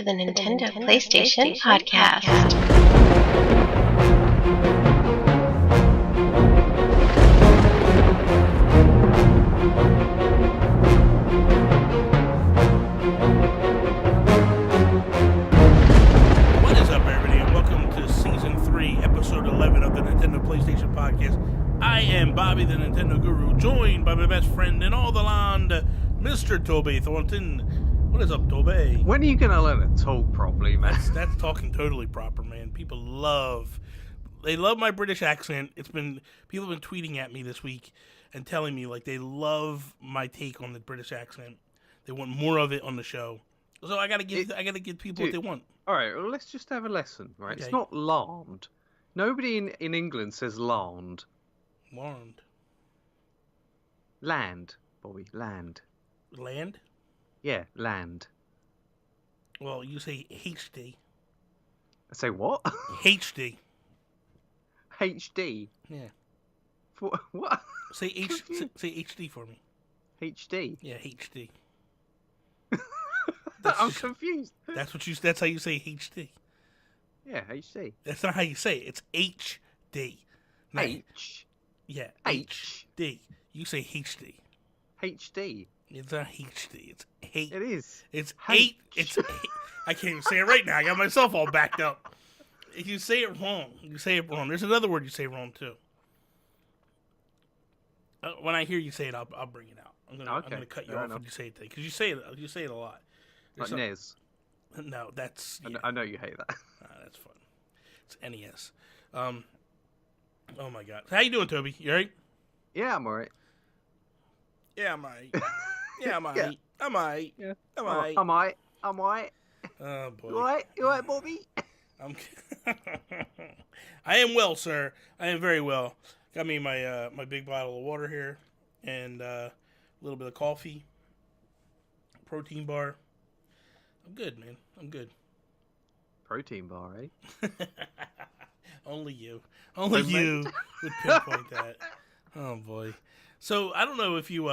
to the Nintendo PlayStation podcast. What is up, everybody, and welcome to Season 3, Episode 11 of the Nintendo PlayStation podcast. I am Bobby, the Nintendo Guru, joined by my best friend in all the land, Mr. Toby Thornton. What is up, Toby? When are you going to learn to talk properly, man? That's talking totally proper, man. People love my British accent. People have been tweeting at me this week and telling me like they love my take on the British accent. They want more of it on the show. So I gotta give people what they want. All right, well, let's just have a lesson, right? Okay. It's not land. Nobody in England says land. Land, Bobby, land. Land? Yeah, land. Well, you say HD. I say what? HD. HD. Yeah. What? Say HD for me. HD. Yeah, HD. I'm confused. That's how you say HD. Yeah, HD. That's not how you say it. It's HD. No, H. Yeah, H. HD. You say HD. HD. It's not HD. It's hate. It is. It's H. eight. It's eight. I can't even say it right now. I got myself all backed up. If you say it wrong, you say it wrong. There's another word you say wrong too. When I hear you say it, I'll bring it out. I'm gonna cut you off when you say it because you say it a lot. Like NES. No, that's. Yeah. I know you hate that. That's fun. It's NES. Oh my god. How you doing, Toby? You alright? Yeah, I'm alright. Yeah, I'm alright. Yeah, I'm alright. Yeah. I'm alright. Yeah. I'm alright. I'm alright. Oh boy. You alright, Bobby? I am well, sir. I am very well. Got me my my big bottle of water here, and a little bit of coffee, protein bar. I'm good, man. I'm good. Protein bar, eh? Only you would pinpoint that. Oh boy. So I don't know if you.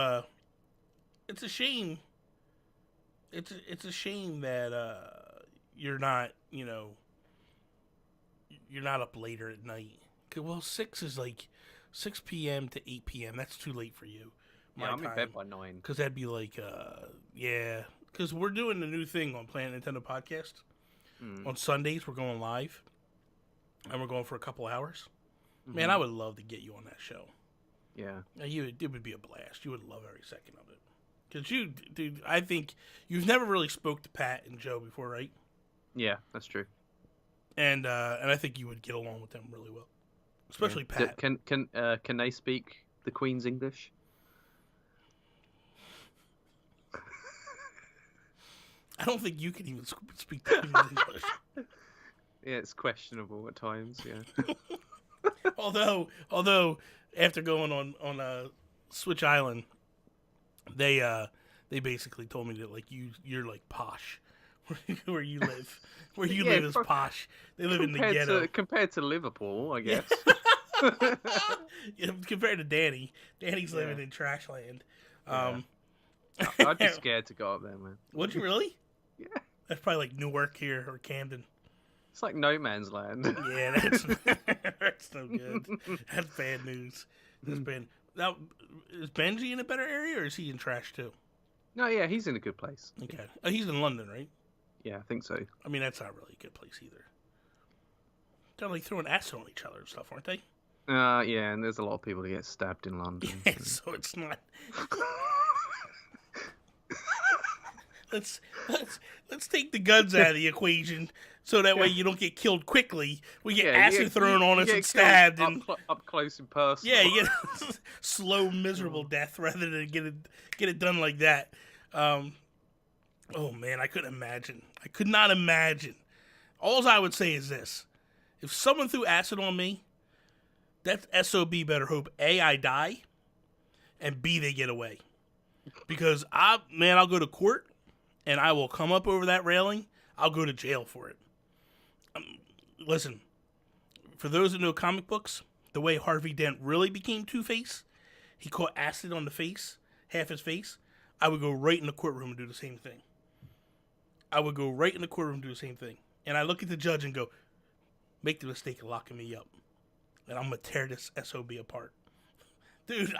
It's a shame. It's a shame that you're not, you're not up later at night. Well, 6 p.m. to 8 p.m. That's too late for you. Yeah, I'm in bed by 9. Because that'd be like, yeah. Because we're doing a new thing on Planet Nintendo Podcast. On Sundays, we're going live. And we're going for a couple hours. Mm-hmm. Man, I would love to get you on that show. Yeah. It would be a blast. You would love every second of it. Because you, dude, I think you've never really spoke to Pat and Joe before, right? Yeah, that's true. And I think you would get along with them really well. Especially Pat. Can they speak the Queen's English? I don't think you can even speak the Queen's English. Yeah, it's questionable at times. Yeah. although after going on Switch Island, they basically told me that like you're like posh where you live. Where you live is posh. They live in the ghetto. Compared to Liverpool, I guess. Yeah, compared to Danny. Danny's living in trash land. I'd be scared to go up there, man. Would you really? Yeah. That's probably like Newark here or Camden. It's like no man's land. Yeah, that's no good. That's bad news. That's bad. Now, is Benji in a better area or is he in trash too? No, yeah, he's in a good place. Okay. Oh, he's in London, right? Yeah, I think so. I mean, that's not really a good place either. They're like throwing acid on each other and stuff, aren't they? Yeah, and there's a lot of people that get stabbed in London. Yeah, so it's not. Let's take the guns out of the equation so that way you don't get killed quickly. We get acid thrown on us and stabbed up close and personal. Yeah, you get slow, miserable death rather than get it done like that. Oh man, I couldn't imagine. I could not imagine. All I would say is this: if someone threw acid on me, that SOB better hope A, I die, and B, they get away. Because I'll go to court and I will come up over that railing. I'll go to jail for it. Listen, for those that know comic books, the way Harvey Dent really became Two-Face, he caught acid on the face, half his face. I would go right in the courtroom and do the same thing. I would go right in the courtroom and do the same thing. And I look at the judge and go, make the mistake of locking me up. And I'm going to tear this SOB apart. Dude,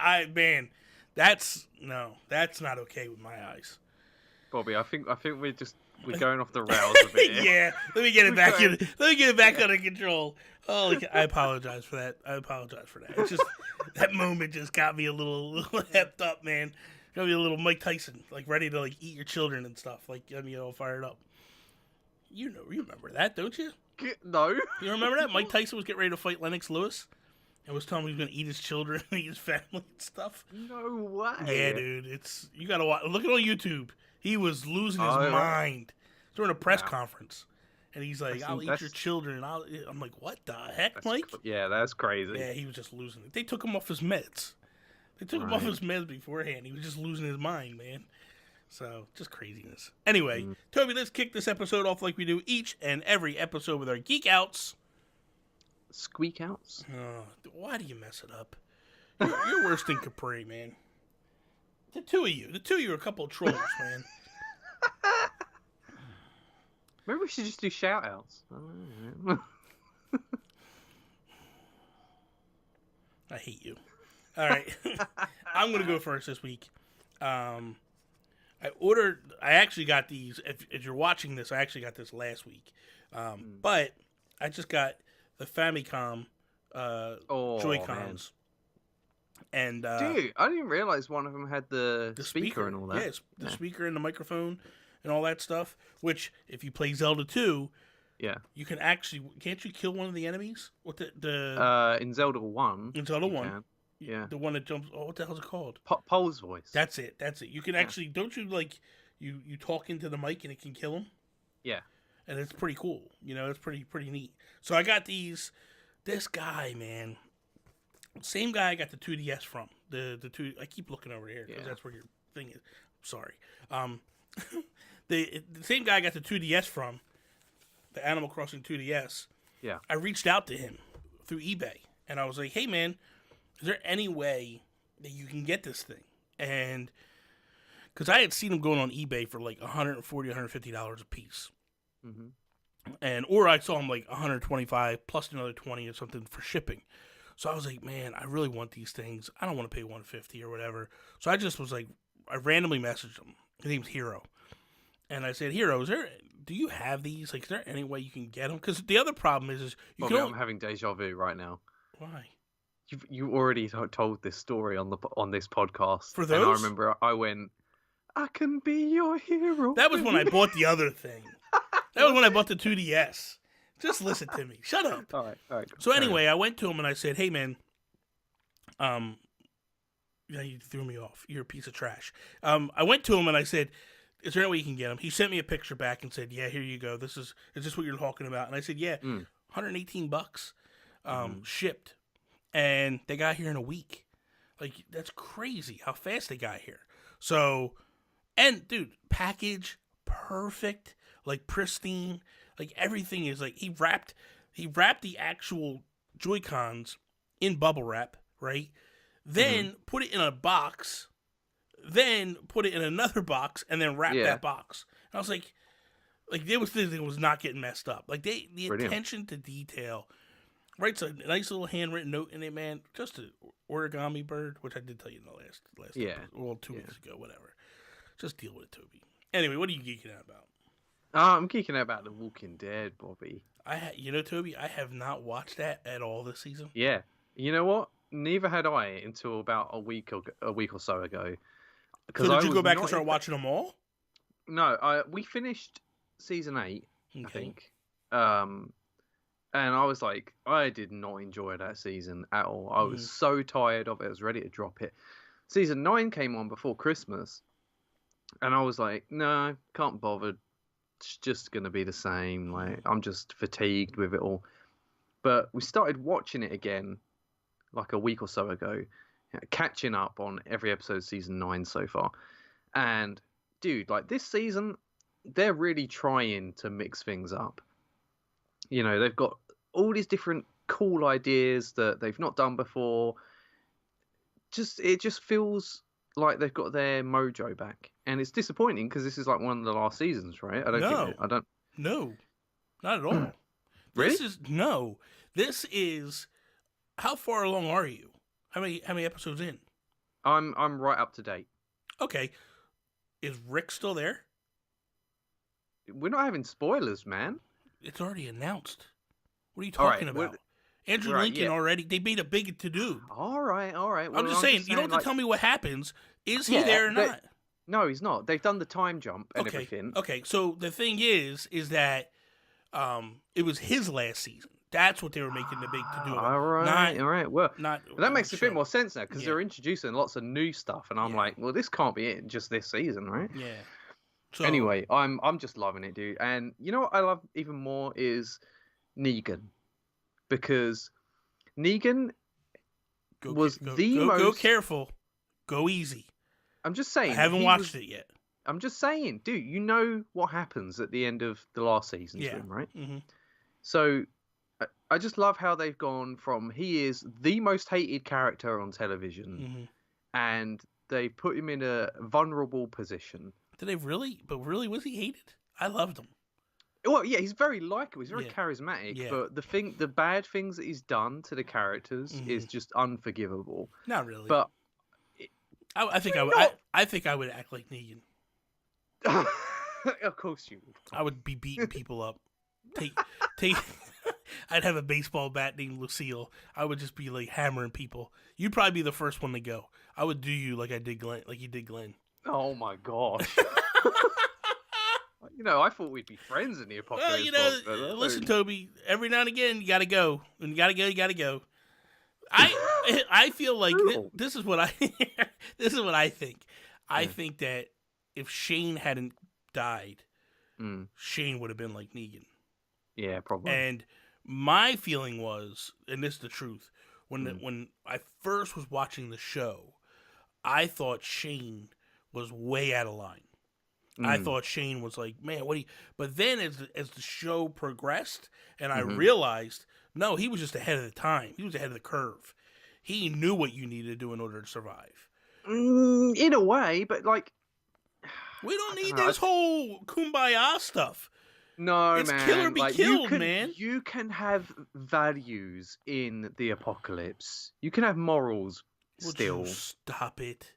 that's not okay with my eyes. Bobby, I think we're going off the rails a bit. Yeah, let me get it back under control. Oh, I apologize for that. It's just that moment just got me a little hepped up, man. Got me a little Mike Tyson, like ready to like eat your children and stuff, like got me all fired up. You remember that, don't you? No. You remember that? Mike Tyson was getting ready to fight Lennox Lewis and was telling him he was going to eat his children and eat his family and stuff. No way. Yeah, dude. You got to watch. Look it on YouTube. He was losing his mind during a press conference. And he's like, I'll eat your children. I'm like, what the heck, Mike? Yeah, that's crazy. Yeah, he was just losing it. They took him off his meds. Beforehand. He was just losing his mind, man. So, just craziness. Anyway, Toby, let's kick this episode off like we do each and every episode with our Geek Outs. Squeak Outs? Why do you mess it up? You're worse than Capri, man. The two of you are a couple of trolls, man. Maybe we should just do shout-outs. I hate you. All right. I'm going to go first this week. I actually got these, if you're watching this, I actually got this last week. But I just got the Famicom Joy-Cons. And dude, I didn't realize one of them had the speaker and all that. Yeah, the speaker and the microphone and all that stuff. Which, if you play Zelda 2, you can actually, can't you kill one of the enemies with the in Zelda 1? In Zelda 1. Can. Yeah. The one that jumps. Oh, what the hell's it called? Pole's voice. That's it. You can actually, don't you like you talk into the mic and it can kill him? Yeah. And it's pretty cool. It's pretty neat. So I got these. This guy, man. Same guy I got the 2DS from. The two. I keep looking over here because that's where your thing is. Sorry. The same guy I got the 2DS from. The Animal Crossing 2DS. Yeah. I reached out to him through eBay and I was like, "Hey, man, is there any way that you can get this thing?" And because I had seen them going on eBay for like $140, $150 a piece. Mm-hmm. Or I saw them like $125 plus another $20 or something for shipping. So I was like, man, I really want these things. I don't want to pay $150 or whatever. So I just was like, I randomly messaged him. His name's Hero. And I said, Hero, do you have these? Like, is there any way you can get them? Because the other problem is I'm having deja vu right now. Why? You already told this story on this podcast. For those? And I remember I went, I can be your hero. That was when I bought the other thing. That was when I bought the 2DS. Just listen to me. Shut up. All right. So anyway, I went to him and I said, "Hey, man, you threw me off. You're a piece of trash." I went to him and I said, "Is there any way you can get them?" He sent me a picture back and said, "Yeah, here you go. Is this what you're talking about?" And I said, "Yeah, $118, shipped, and they got here in a week. Like that's crazy how fast they got here." So, and dude, package perfect, like pristine. Like everything is like he wrapped the actual Joy-Cons in bubble wrap, right? Then put it in a box, then put it in another box, and then wrap that box. And I was like there was things that was not getting messed up. Like the attention to detail, right? So a nice little handwritten note in it, man. Just an origami bird, which I did tell you in the last episode, well, 2 weeks ago, whatever. Just deal with it, Toby. Anyway, what are you geeking out about? I'm geeking out about The Walking Dead, Bobby. Toby, I have not watched that at all this season. Yeah. You know what? Neither had I until about a week or so ago. So did you go back and start watching them all? No, we finished season 8, I think. And I was like, I did not enjoy that season at all. I was so tired of it. I was ready to drop it. Season 9 came on before Christmas. And I was like, no, can't bother. It's just going to be the same. Like, I'm just fatigued with it all. But we started watching it again like a week or so ago, catching up on every episode of season 9 so far. And dude, like this season, they're really trying to mix things up. They've got all these different cool ideas that they've not done before. It just feels like they've got their mojo back. and it's disappointing because this is like one of the last seasons, right? I don't. No, not at all. Really? This is. How far along are you? How many episodes in? I'm right up to date. Okay, is Rick still there? We're not having spoilers, man. It's already announced. What are you talking about? Andrew Lincoln already. They made a big to do. All right. Well, I'm just saying. You don't have to tell me what happens. Is he there or not? No, he's not. They've done the time jump and everything. Okay, so the thing is that it was his last season. That's what they were making the big to do. All right. Well, that makes a bit more sense now because they're introducing lots of new stuff, and I'm like, well, this can't be it just this season, right? Yeah. So, anyway, I'm just loving it, dude. And you know what I love even more is Negan, because Negan was the most. Go careful, go easy. I'm just saying. I haven't watched it yet. I'm just saying, dude. You know what happens at the end of the last season, to him, right? Mm-hmm. So I just love how they've gone from he is the most hated character on television, and they put him in a vulnerable position. Did they really? But really, was he hated? I loved him. Well, yeah, he's very likable. He's very charismatic. Yeah. But the bad things that he's done to the characters is just unforgivable. Not really. But I think I would act like Negan. Of course you would. I would be beating people up. Take. I'd have a baseball bat named Lucille. I would just be like hammering people. You'd probably be the first one to go. I would do you like I did Glenn, like you did Glenn. Oh my gosh. I thought we'd be friends in the apocalypse. Well, listen, Toby. Every now and again, you gotta go. When you gotta go. I feel like this is what I think. I think that if Shane hadn't died, Shane would have been like Negan. Yeah, probably. And my feeling was, and this is the truth, when I first was watching the show, I thought Shane was way out of line. I thought Shane was like, man, what do you... But then as the show progressed, and I realized, no, he was just ahead of the time. He was ahead of the curve. He knew what you needed to do in order to survive. In a way, but like... We don't need this whole kumbaya stuff. No, it's man. Kill or be killed, man. You can have values in the apocalypse. You can have morals still. Would you stop it?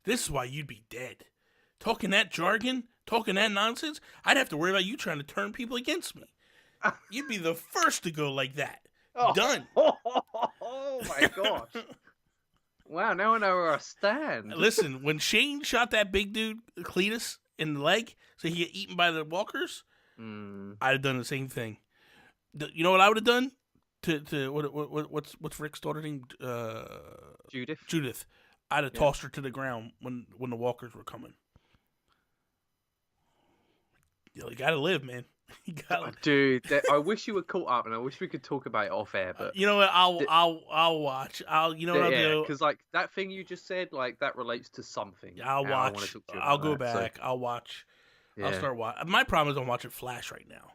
This is why you'd be dead. Talking that jargon, talking that nonsense, I'd have to worry about you trying to turn people against me. You'd be the first to go like that. Done. Oh my gosh. Wow, now I know where I stand. Listen, when Shane shot that big dude, Cletus, in the leg, so he get eaten by the walkers, I'd have done the same thing. You know what I would have done? To what's Rick's daughter name? Judith. I'd have tossed her to the ground when the walkers were coming. You gotta live, man. Dude, I wish you were caught up, and I wish we could talk about it off air. But you know what? I'll watch. I'll do? Because like that thing you just said, like that relates to something. I'll watch. I'll go back. So. I'll watch. Yeah. I'll start watching. My problem is I'm watching Flash right now.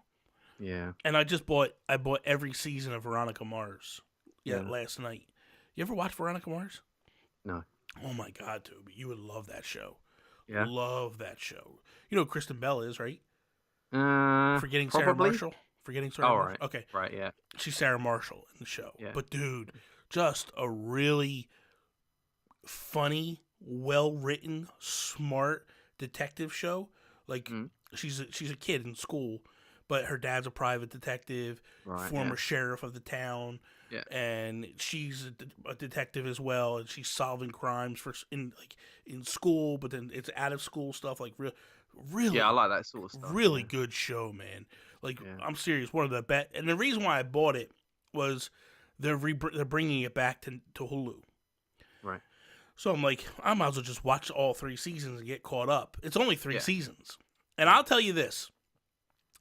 Yeah. And I bought every season of Veronica Mars. Last night. You ever watch Veronica Mars? No. Oh my God, Toby, you would love that show. Yeah. Love that show. You know who Kristen Bell is, right? Probably. Sarah Marshall. Forgetting Sarah Marshall. Right. Okay. Right, yeah. She's Sarah Marshall in the show. Yeah. But dude, just a really funny, well-written, smart detective show. Like she's a kid in school, but her dad's a private detective, former sheriff of the town. Yeah. And she's a detective as well, and she's solving crimes in school, but then it's out of school stuff, like really. Yeah, I like that sort of stuff. Really good show, man. I'm serious, one of the best. And the reason why I bought it was they're bringing it back to Hulu. Right. So I'm like, I might as well just watch all 3 seasons and get caught up. It's only 3 seasons, and I'll tell you this: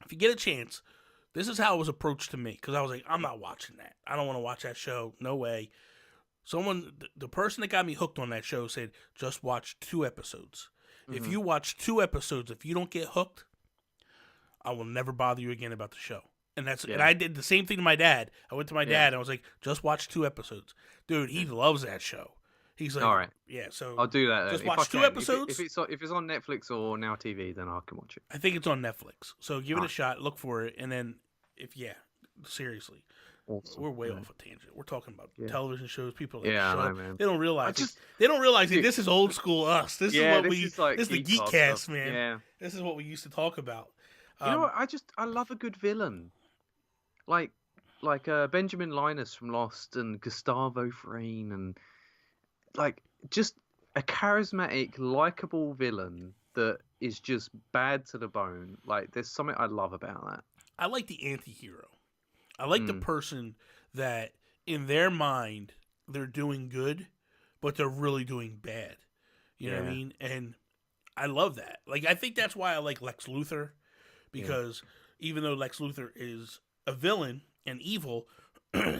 if you get a chance. This is how it was approached to me, because I was like, I'm not watching that. I don't want to watch that show. No way. The person that got me hooked on that show said, just watch 2 episodes. If you watch 2 episodes, if you don't get hooked, I will never bother you again about the show. And and I did the same thing to my dad. I went to my dad and I was like, just watch 2 episodes. Dude, he loves that show. He's like, all right, yeah. So I'll do that then. just If watch I 2 can. episodes. If it's on Netflix or Now TV, then I can watch it. I think it's on Netflix. So give it a Alright. shot. Look for it, and then seriously, Awesome. we're way off a tangent. We're talking about Yeah. television shows. People are like, Yeah, shut I know, up. man. They don't realize. I just- They don't realize that Dude. this is old school us. This is what we. Like this is the Geek Geek Outs Cast, stuff. man. Yeah. This is what we used to talk about. You know what? I love a good villain, like Benjamin Linus from Lost and Gustavo Fring, and like just a charismatic, likable villain that is just bad to the bone. Like there's something I love about that. I like the anti-hero. I like the person that in their mind they're doing good, but they're really doing bad. You know what I mean? And I love that. Like I think that's why I like Lex Luthor, because even though Lex Luthor is a villain and evil,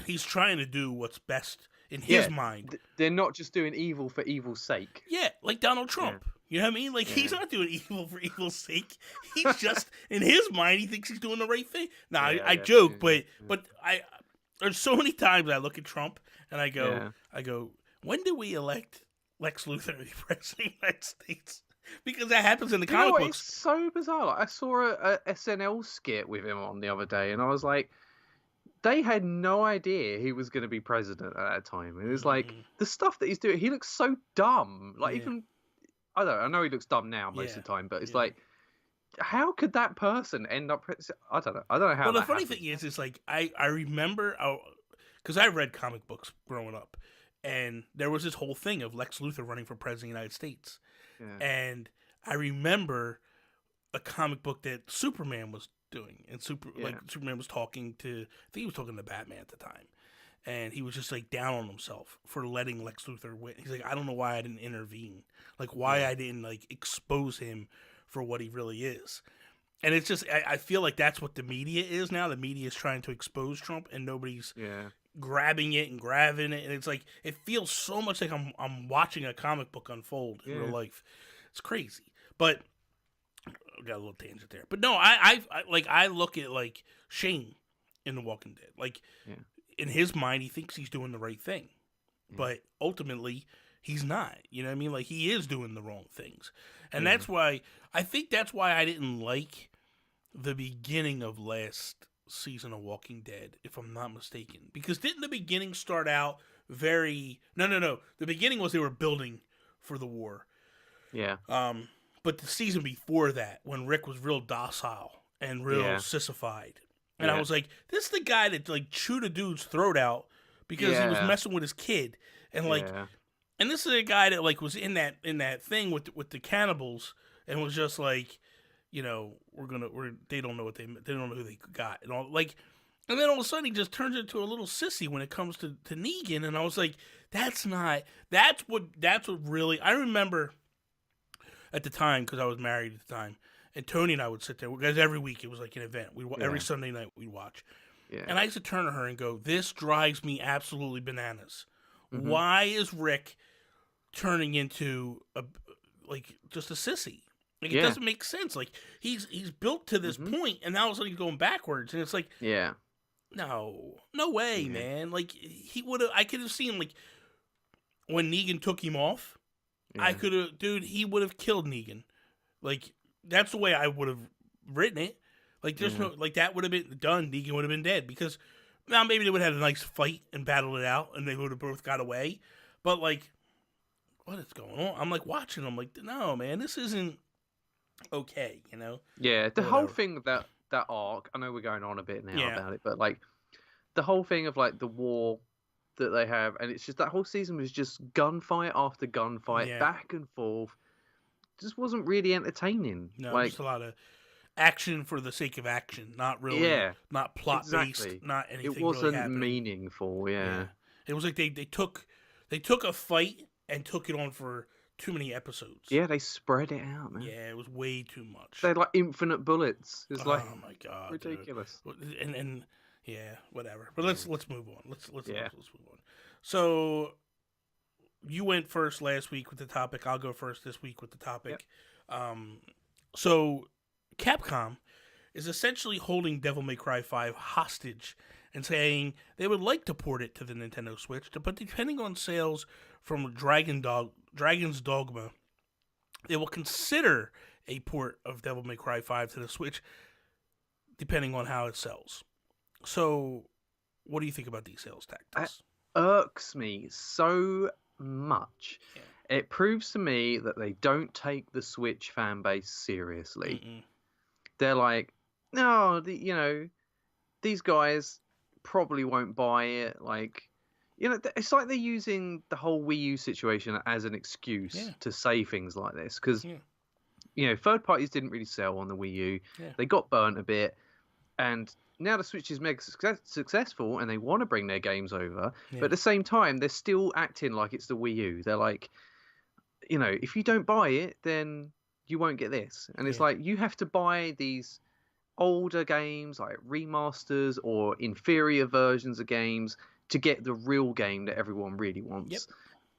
he's trying to do what's best in his mind. They're not just doing evil for evil's sake. Yeah, like Donald Trump. You know what I mean? Like he's not doing evil for evil's sake. He's just in his mind he thinks he's doing the right thing. Now I joke, but I there's so many times I look at Trump and I go, when do we elect Lex Luthor to be president of the United States? Because that happens in the comic books. It's so bizarre. Like, I saw a SNL skit with him on the other day, and I was like, they had no idea he was going to be president at that time. It was like the stuff that he's doing. He looks so dumb. Like even I know he looks dumb now most of the time, but it's like, how could that person end up? I don't know how. Well, the funny happens. thing is like I remember because I read comic books growing up, and there was this whole thing of Lex Luthor running for president of the United States. And I remember a comic book that Superman was doing, and Superman was talking to, I think he was talking to Batman at the time, and he was just like down on himself for letting Lex Luthor win. He's like, I don't know why I didn't intervene, like why I didn't like expose him for what he really is. And it's just I feel like that's what the media is now. The media is trying to expose Trump, and nobody's grabbing it and grabbing it, and it's like it feels so much like I'm watching a comic book unfold in real life. It's crazy, but I got a little tangent there. But no, I look at like Shane in The Walking Dead. Like in his mind, he thinks he's doing the right thing, but ultimately he's not. You know what I mean? Like he is doing the wrong things, and that's why I didn't like the beginning of last season of Walking Dead, if I'm not mistaken, because didn't the beginning start out very no the beginning was they were building for the war, but the season before that, when Rick was real docile and real sissified, and I was like, this is the guy that like chewed a dude's throat out because he was messing with his kid, and like and this is a guy that like was in that thing with the cannibals and was just like, you know, they don't know what they don't know who they got and all, like, and then all of a sudden he just turns into a little sissy when it comes to Negan, and I was like, that's what really, I remember at the time, because I was married at the time, and Tony and I would sit there, because every week it was like an event, every Sunday night we'd watch, and I used to turn to her and go, this drives me absolutely bananas. Why is Rick turning into just a sissy? Like, it doesn't make sense. Like, he's built to this point, and now all of a sudden he's going backwards, and it's like, no way, man. Like, I could have seen, like, when Negan took him off, he would have killed Negan. Like, that's the way I would have written it. Like, there's no, like, that would have been done. Negan would have been dead, because now maybe they would have had a nice fight and battled it out, and they would have both got away. But, like, what is going on? I'm, like, watching them, like, no, man, this isn't okay, you know? Yeah, the whole thing of that arc, I know we're going on a bit now about it, but, like, the whole thing of, like, the war that they have, and it's just, that whole season was just gunfight after gunfight, back and forth. Just wasn't really entertaining. No, like, just a lot of action for the sake of action, not really, not plot-based, not anything it wasn't really meaningful, It was like they took a fight and took it on for too many episodes. Yeah, they spread it out, man. Yeah, it was way too much. They had like infinite bullets. It's like, oh my god, ridiculous. Dude. And yeah, whatever. But let's move on. Let's move on. So you went first last week with the topic. I'll go first this week with the topic. Yep. So Capcom is essentially holding Devil May Cry 5 hostage and saying they would like to port it to the Nintendo Switch, but depending on sales from Dragons Dogma, they will consider a port of Devil May Cry 5 to the Switch, depending on how it sells. So, what do you think about these sales tactics? It irks me so much. Yeah. It proves to me that they don't take the Switch fan base seriously. Mm-mm. They're like, no, these guys probably won't buy it. Like, it's like they're using the whole Wii U situation as an excuse to say things like this. Because, third parties didn't really sell on the Wii U. Yeah. They got burnt a bit. And now the Switch is mega successful and they want to bring their games over. Yeah. But at the same time, they're still acting like it's the Wii U. They're like, if you don't buy it, then you won't get this. And it's like, you have to buy these older games, like remasters or inferior versions of games, to get the real game that everyone really wants. Yep.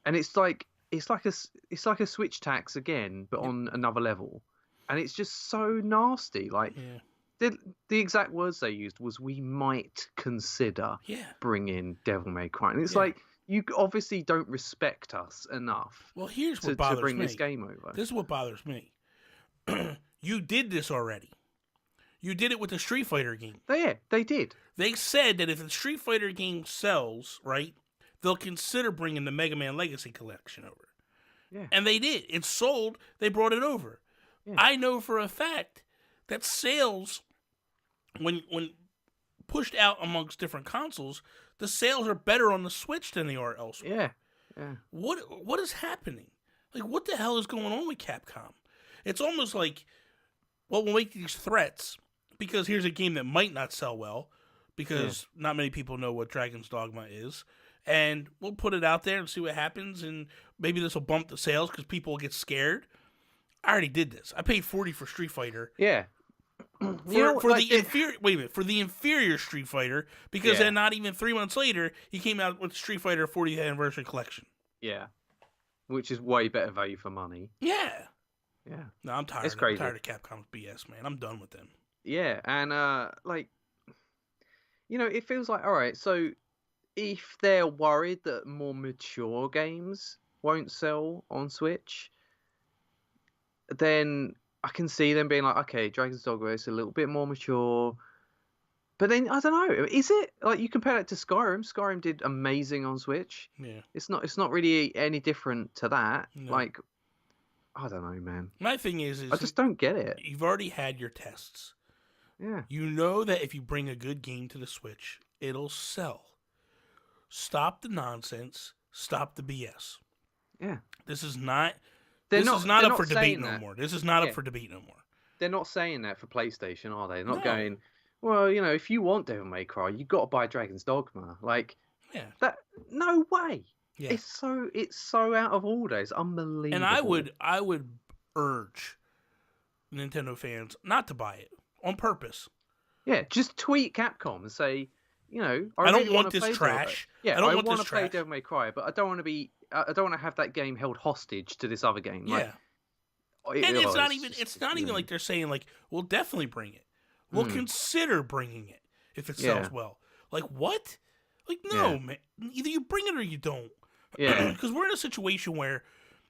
And it's like a Switch tax again, but on another level. And it's just so nasty. Like, the exact words they used was, we might consider bringing Devil May Cry. And it's like, you obviously don't respect us enough here's what bothers to bring me. This game over. This is what bothers me. You did this already. You did it with the Street Fighter game. They did. They said that if the Street Fighter game sells, right, they'll consider bringing the Mega Man Legacy Collection over. Yeah. And they did. It sold. They brought it over. Yeah. I know for a fact that sales, when pushed out amongst different consoles, the sales are better on the Switch than they are elsewhere. Yeah. What is happening? Like, what the hell is going on with Capcom? It's almost like, well, we'll make these threats because here's a game that might not sell well because not many people know what Dragons Dogma is. And we'll put it out there and see what happens. And maybe this will bump the sales because people will get scared. I already did this. I paid $40 for Street Fighter. Yeah. For the inferior Street Fighter, because then not even 3 months later, he came out with Street Fighter 40th Anniversary Collection. Yeah. Which is way better value for money. Yeah. Yeah. No, I'm tired. It's crazy. I'm tired of Capcom's BS, man. I'm done with them. Yeah, and it feels like, all right, so if they're worried that more mature games won't sell on Switch, then I can see them being like, okay, Dragon's Dogma is a little bit more mature. But then, I don't know, is it? Like, you compare it to Skyrim. Skyrim did amazing on Switch. Yeah. It's not really any different to that. No. Like, I don't know, man. My thing is I just don't get it. You've already had your tests. Yeah. You know that if you bring a good game to the Switch, it'll sell. Stop the nonsense. Stop the BS. Yeah. This is not up for debate no more. This is not up for debate no more. They're not saying that for PlayStation, are they? They're not going, well, if you want Devil May Cry, you got to buy Dragon's Dogma. Like, that. No way. Yeah. It's so out of order. It's unbelievable. And I would urge Nintendo fans not to buy it on purpose. Yeah, just tweet Capcom and say, I don't want this trash. Yeah, I want to play Devil May Cry, but I don't want to have that game held hostage to this other game. Yeah. It's not even like they're saying like, we'll definitely bring it. We'll consider bringing it if it sells well. Like, what? Like, no, man. Either you bring it or you don't. Yeah. Because we're in a situation where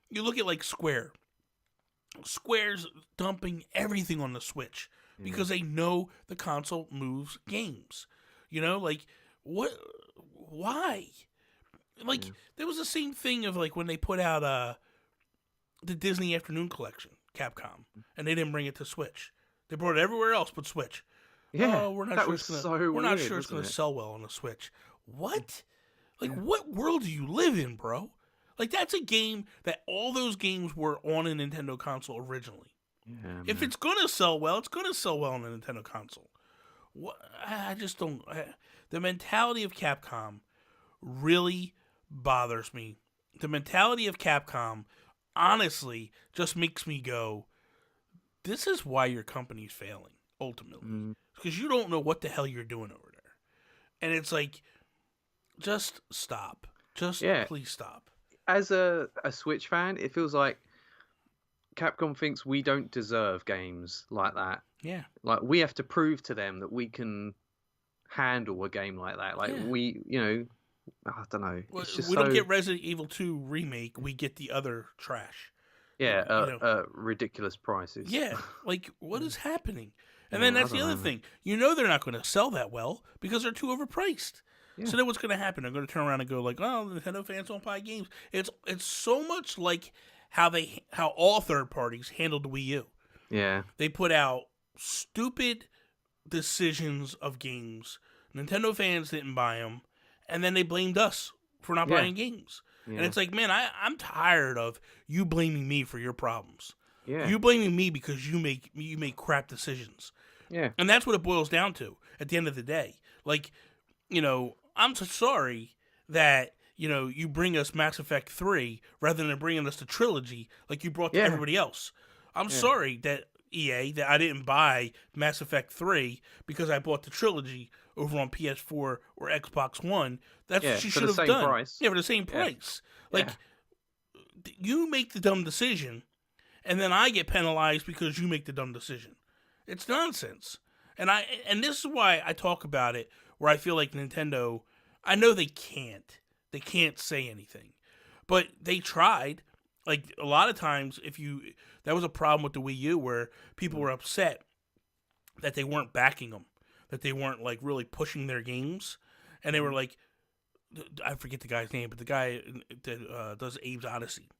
you look at like Square. Square's dumping everything on the Switch because they know the console moves games. Like, what? Why? Like, there was the same thing of like when they put out the Disney Afternoon Collection, Capcom, and they didn't bring it to Switch. They brought it everywhere else but Switch. Yeah, we're not sure it's going to sell well on the Switch. What? Like, what world do you live in, bro? Like, that's a game that all those games were on a Nintendo console originally. Yeah, if it's going to sell well, it's going to sell well on a Nintendo console. I just don't. The mentality of Capcom really bothers me. The mentality of Capcom, honestly, just makes me go, this is why your company's failing, ultimately. Because you don't know what the hell you're doing over there. And it's like, just stop. Please stop. As a Switch fan, it feels like Capcom thinks we don't deserve games like that. Yeah. Like, we have to prove to them that we can handle a game like that. Like, I don't know. Well, It's just we don't get Resident Evil 2 remake. We get the other trash. Ridiculous prices. Yeah, like, what is happening? And then that's the other thing. They're not going to sell that well because they're too overpriced. Yeah. So then what's going to happen? They're going to turn around and go like, "Oh, the Nintendo fans don't buy games." It's so much like how all third parties handled the Wii U. Yeah. They put out stupid decisions of games. Nintendo fans didn't buy them, and then they blamed us for not buying games. Yeah. And it's like, man, I'm tired of you blaming me for your problems. Yeah. You blaming me because you make crap decisions. Yeah. And that's what it boils down to at the end of the day. Like, I'm so sorry that, you bring us Mass Effect 3 rather than bringing us the trilogy like you brought to everybody else. I'm sorry that EA, that I didn't buy Mass Effect 3 because I bought the trilogy over on PS4 or Xbox One. That's what you should have done. Price. Yeah, for the same price. Like, you make the dumb decision, and then I get penalized because you make the dumb decision. It's nonsense. And this is why I talk about it, where I feel like Nintendo, I know they can't say anything, but they tried. Like, a lot of times, that was a problem with the Wii U, where people were upset that they weren't backing them, that they weren't, like, really pushing their games, and they were like, I forget the guy's name, but the guy that does Abe's Odyssey,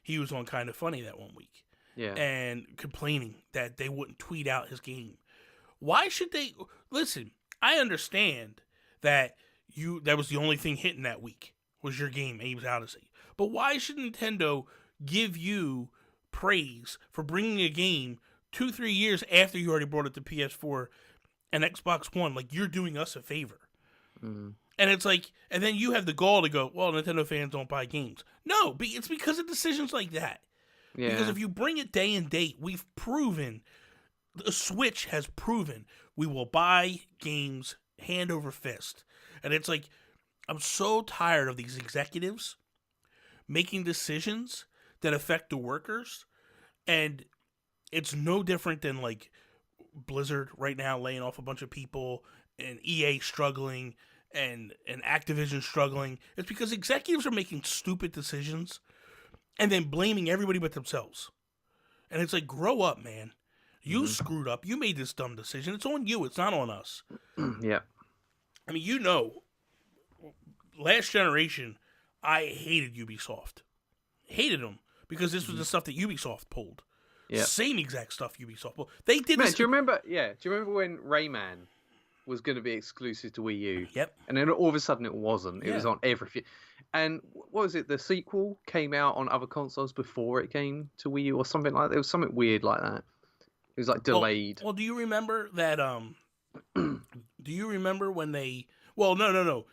he was on Kind of Funny that one week, and complaining that they wouldn't tweet out his game. Why should they? Listen, I understand that that was the only thing hitting that week was your game, Abe's Odyssey. But why should Nintendo give you praise for bringing a game 2-3 years after you already brought it to PS4 and Xbox One? Like, you're doing us a favor. Mm-hmm. And it's like, and then you have the gall to go, well, Nintendo fans don't buy games. No, it's because of decisions like that. Yeah. Because if you bring it day and date, we've proven, the Switch has proven, we will buy games hand over fist. And it's like, I'm so tired of these executives making decisions that affect the workers. And it's no different than, like, Blizzard right now laying off a bunch of people, and EA struggling, and Activision struggling. It's because executives are making stupid decisions and then blaming everybody but themselves. And it's like, grow up, man. You screwed up. You made this dumb decision. It's on you. It's not on us. Yeah. I mean, last generation, I hated Ubisoft. Hated them because this was the stuff that Ubisoft pulled. Yeah. Same exact stuff Ubisoft pulled. They did. Man, do you remember? Yeah. Do you remember when Rayman was going to be exclusive to Wii U? Yep. And then all of a sudden it wasn't. It was on everything. And what was it? The sequel came out on other consoles before it came to Wii U or something like that. It was something weird like that. It was like delayed. Well, do you remember that? Do you remember when they? Well, no.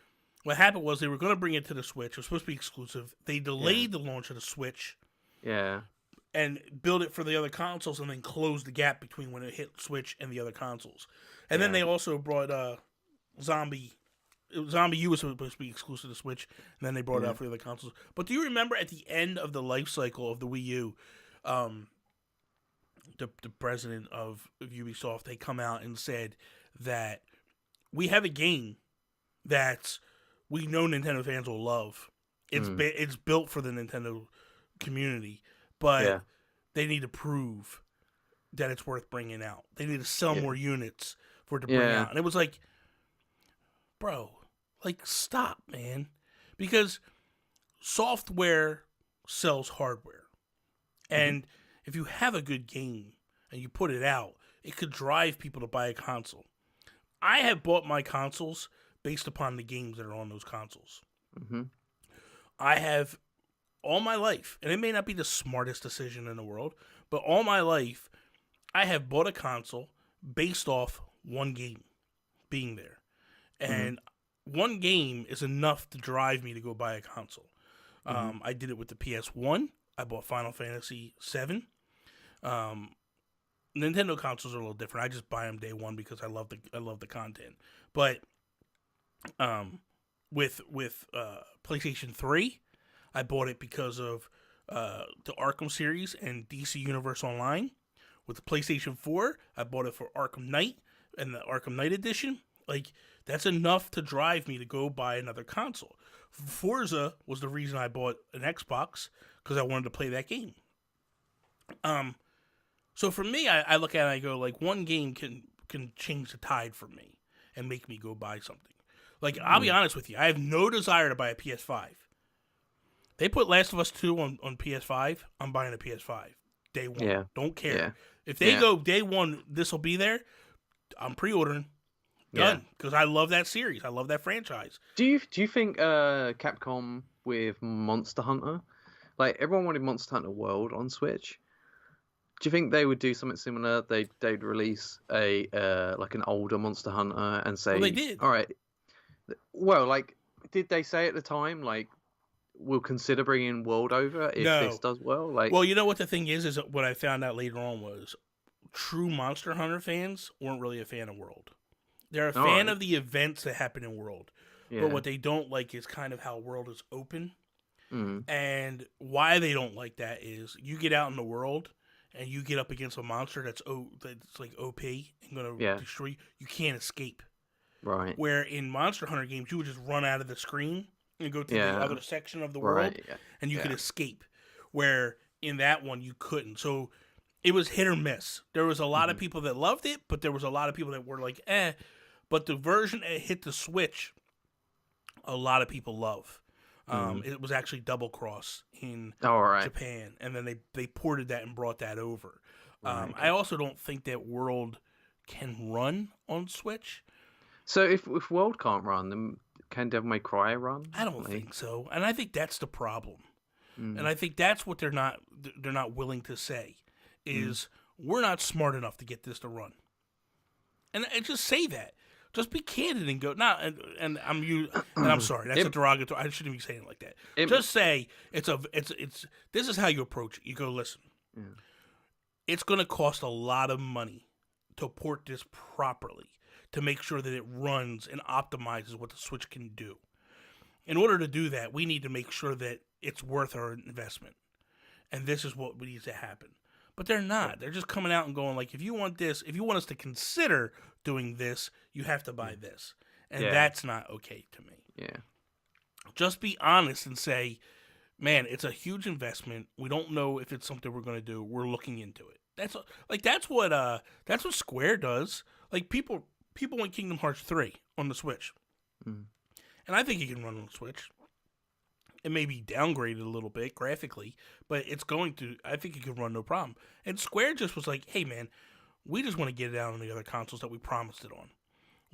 What happened was they were going to bring it to the Switch. It was supposed to be exclusive. They delayed the launch of the Switch. Yeah. And build it for the other consoles, and then close the gap between when it hit Switch and the other consoles. And then they also brought Zombie U was supposed to be exclusive to Switch, and then they brought it out for the other consoles. But do you remember at the end of the life cycle of the Wii U, the president of Ubisoft, they come out and said that we have a game that we know Nintendo fans will love. It's built for the Nintendo community, but they need to prove that it's worth bringing out. They need to sell more units for it to bring out. And it was like, bro, like, stop, man. Because software sells hardware. And if you have a good game and you put it out, it could drive people to buy a console. I have bought my consoles based upon the games that are on those consoles. I have, all my life, and it may not be the smartest decision in the world, but all my life, I have bought a console based off one game being there. And one game is enough to drive me to go buy a console. I did it with the PS1. I bought Final Fantasy VII. Nintendo consoles are a little different. I just buy them day one because I love the content. But with PlayStation 3, I bought it because of the Arkham series and DC Universe Online. With the PlayStation 4, I bought it for Arkham Knight and the Arkham Knight edition. Like, that's enough to drive me to go buy another console. Forza was the reason I bought an Xbox, because I wanted to play that game. So for me, I look at it and I go, like, one game can change the tide for me and make me go buy something. Like, I'll be honest with you, I have no desire to buy a PS5. They put Last of Us 2 on PS5, I'm buying a PS5. Day one. Yeah. Don't care. Yeah. If they go day one, this will be there, I'm pre-ordering. Done. Because I love that series. I love that franchise. Do you think Capcom with Monster Hunter, like everyone wanted Monster Hunter World on Switch? Do you think they would do something similar? They'd release a like an older Monster Hunter and say, well, they did. All right. Well, like, did they say at the time, like, we'll consider bringing World over if this does well? Like, well, you know what the thing is what I found out later on was true Monster Hunter fans weren't really a fan of World. They're a fan of the events that happen in World. Yeah. But what they don't like is kind of how World is open. Mm. And why they don't like that is you get out in the world and you get up against a monster that's like OP and going to destroy you. You can't escape. Right. Where in Monster Hunter games, you would just run out of the screen and go to the other section of the world and you could escape. Where in that one, you couldn't. So it was hit or miss. There was a lot of people that loved it, but there was a lot of people that were like, eh. But the version that hit the Switch, a lot of people love. It was actually Double Cross in Japan, and then they ported that and brought that over. I also don't think that World can run on Switch. So if World can't run, then can Devil May Cry run? I don't think so, and I think that's the problem. And I think that's what they're not willing to say is we're not smart enough to get this to run. And just say that. Just be candid and go. Nah, and I'm sorry. That's a derogatory. I shouldn't be saying it like that. Just say it's. This is how you approach it. You go, listen. Yeah. It's going to cost a lot of money to port this properly to make sure that it runs and optimizes what the Switch can do. In order to do that, we need to make sure that it's worth our investment, and this is what needs to happen. But they're not. They're just coming out and going like, if you want this, if you want us to consider doing this, you have to buy this. And that's not okay to me. Yeah. Just be honest and say, man, it's a huge investment. We don't know if it's something we're going to do. We're looking into it. That's what Square does. Like people want Kingdom Hearts 3 on the Switch. And I think it can run on the Switch. It may be downgraded a little bit graphically, but I think it could run no problem. And Square just was like, hey man, we just want to get it out on the other consoles that we promised it on.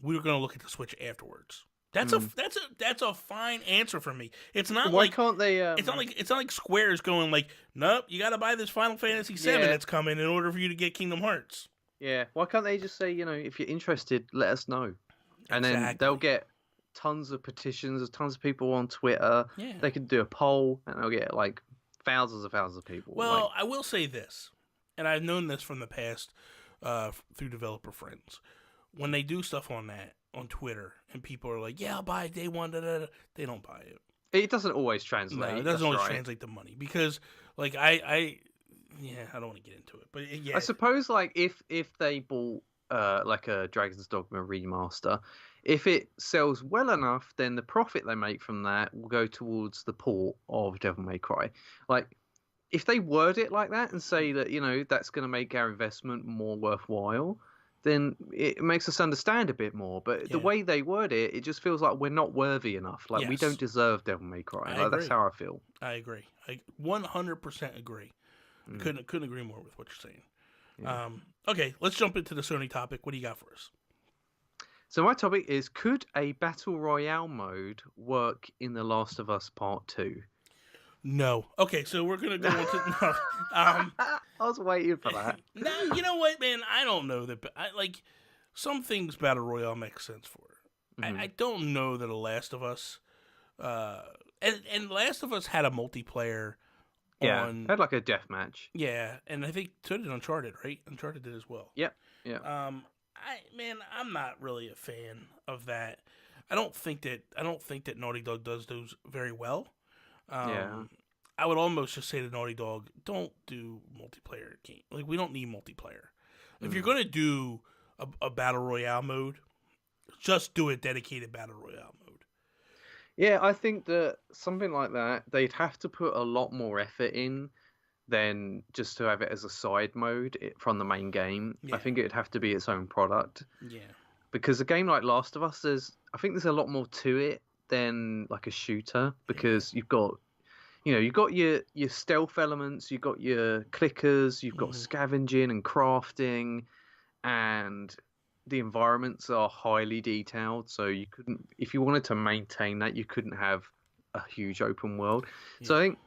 We were going to look at the Switch afterwards. That's a fine answer for me. It's not Why can't they? It's not like Square is going like, nope, you got to buy this Final Fantasy VII that's coming in order for you to get Kingdom Hearts. Yeah. Why can't they just say, if you're interested, let us know, and then they'll get tons of petitions. There's tons of people on Twitter. Yeah. They could do a poll, and they'll get like thousands of people. Well, I will say this, and I've known this from the past through developer friends. When they do stuff on Twitter, and people are like, "Yeah, I'll buy it day one," they don't buy it. It doesn't always translate. No, it doesn't always translate the money because, like, I don't want to get into it, but I suppose like if they bought like a Dragons Dogma remaster. If it sells well enough, then the profit they make from that will go towards the port of Devil May Cry. Like, if they word it like that and say that, that's going to make our investment more worthwhile, then it makes us understand a bit more. But the way they word it, it just feels like we're not worthy enough. Like, we don't deserve Devil May Cry. That's how I feel. I agree. I 100% agree. Couldn't agree more with what you're saying. Yeah. Okay, let's jump into the Sony topic. What do you got for us? So my topic is, could a Battle Royale mode work in The Last of Us Part 2? No. Okay, so we're going to go into... No. I was waiting for that. No, you know what, man? I don't know that... some things Battle Royale makes sense for. I don't know that a Last of Us... and Last of Us had a multiplayer on... had like a deathmatch. Yeah, and I think so did Uncharted, right? Uncharted did as well. Yep, yeah. I'm not really a fan of that. I don't think that Naughty Dog does those very well. I would almost just say to Naughty Dog, don't do multiplayer game. Like, we don't need multiplayer. If you're gonna do a battle royale mode, just do a dedicated battle royale mode. Yeah, I think that something like that, they'd have to put a lot more effort in than just to have it as a side mode from the main game. Yeah. I think it'd have to be its own product. Yeah. Because a game like Last of Us, I think there's a lot more to it than like a shooter, because you've got your stealth elements, you've got your clickers, you've got scavenging and crafting, and the environments are highly detailed. So you couldn't, if you wanted to maintain that, you couldn't have a huge open world. Yeah. So I think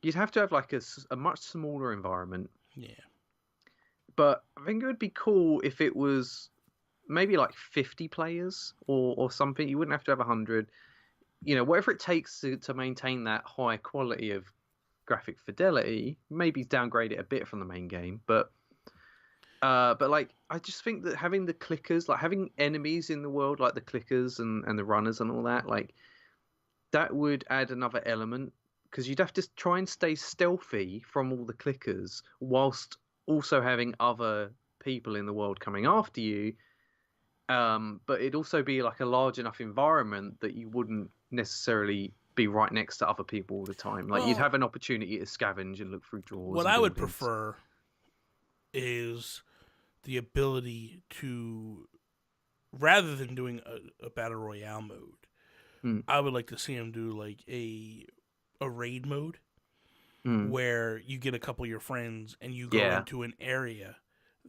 you'd have to have like a much smaller environment. Yeah. But I think it would be cool if it was maybe like 50 players or something. You wouldn't have to have 100. Whatever it takes to maintain that high quality of graphic fidelity. Maybe downgrade it a bit from the main game, but like, I just think that having the clickers, like having enemies in the world like the clickers and the runners and all that, like that would add another element, because you'd have to try and stay stealthy from all the clickers whilst also having other people in the world coming after you. But it'd also be like a large enough environment that you wouldn't necessarily be right next to other people all the time. Like, you'd have an opportunity to scavenge and look through drawers. What I would prefer is the ability to, rather than doing a battle royale mode, I would like to see them do like a raid mode where you get a couple of your friends and you go into an area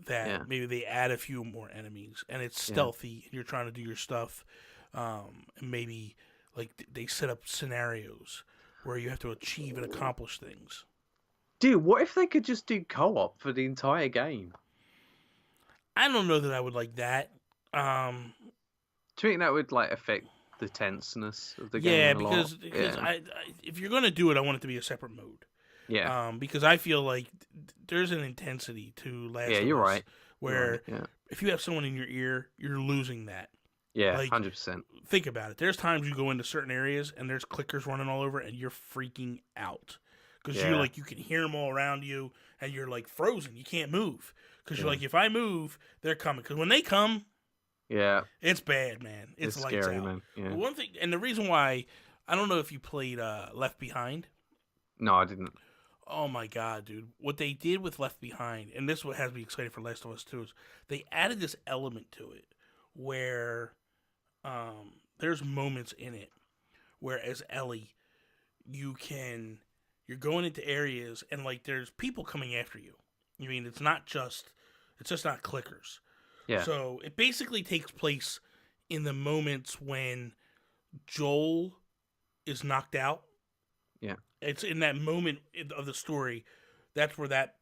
that maybe they add a few more enemies and it's stealthy and you're trying to do your stuff, and maybe like they set up scenarios where you have to achieve and accomplish things. Dude, what if they could just do co-op for the entire game? I don't know that I would like that. Do you think that would like affect the tenseness of the game? Yeah, because I if you're gonna do it, I want it to be a separate mode. Yeah. Because I feel like there's an intensity to Last of Us. Yeah, you're right. Where if you have someone in your ear, you're losing that. Yeah, like, 100%. Think about it. There's times you go into certain areas and there's clickers running all over and you're freaking out. Because you can hear them all around you and you're like frozen. You can't move. Because you're like, if I move, they're coming. Because when they come, it's bad, man. It's lights scary, out. Man. Yeah. One thing, and the reason why, I don't know if you played Left Behind. No, I didn't. Oh my god, dude. What they did with Left Behind, and this is what has me excited for Last of Us 2, is they added this element to it where there's moments in it where, as Ellie, you're going into areas and like there's people coming after you. I mean, it's just not clickers. Yeah. So it basically takes place in the moments when Joel is knocked out. Yeah. It's in that moment of the story, that's where that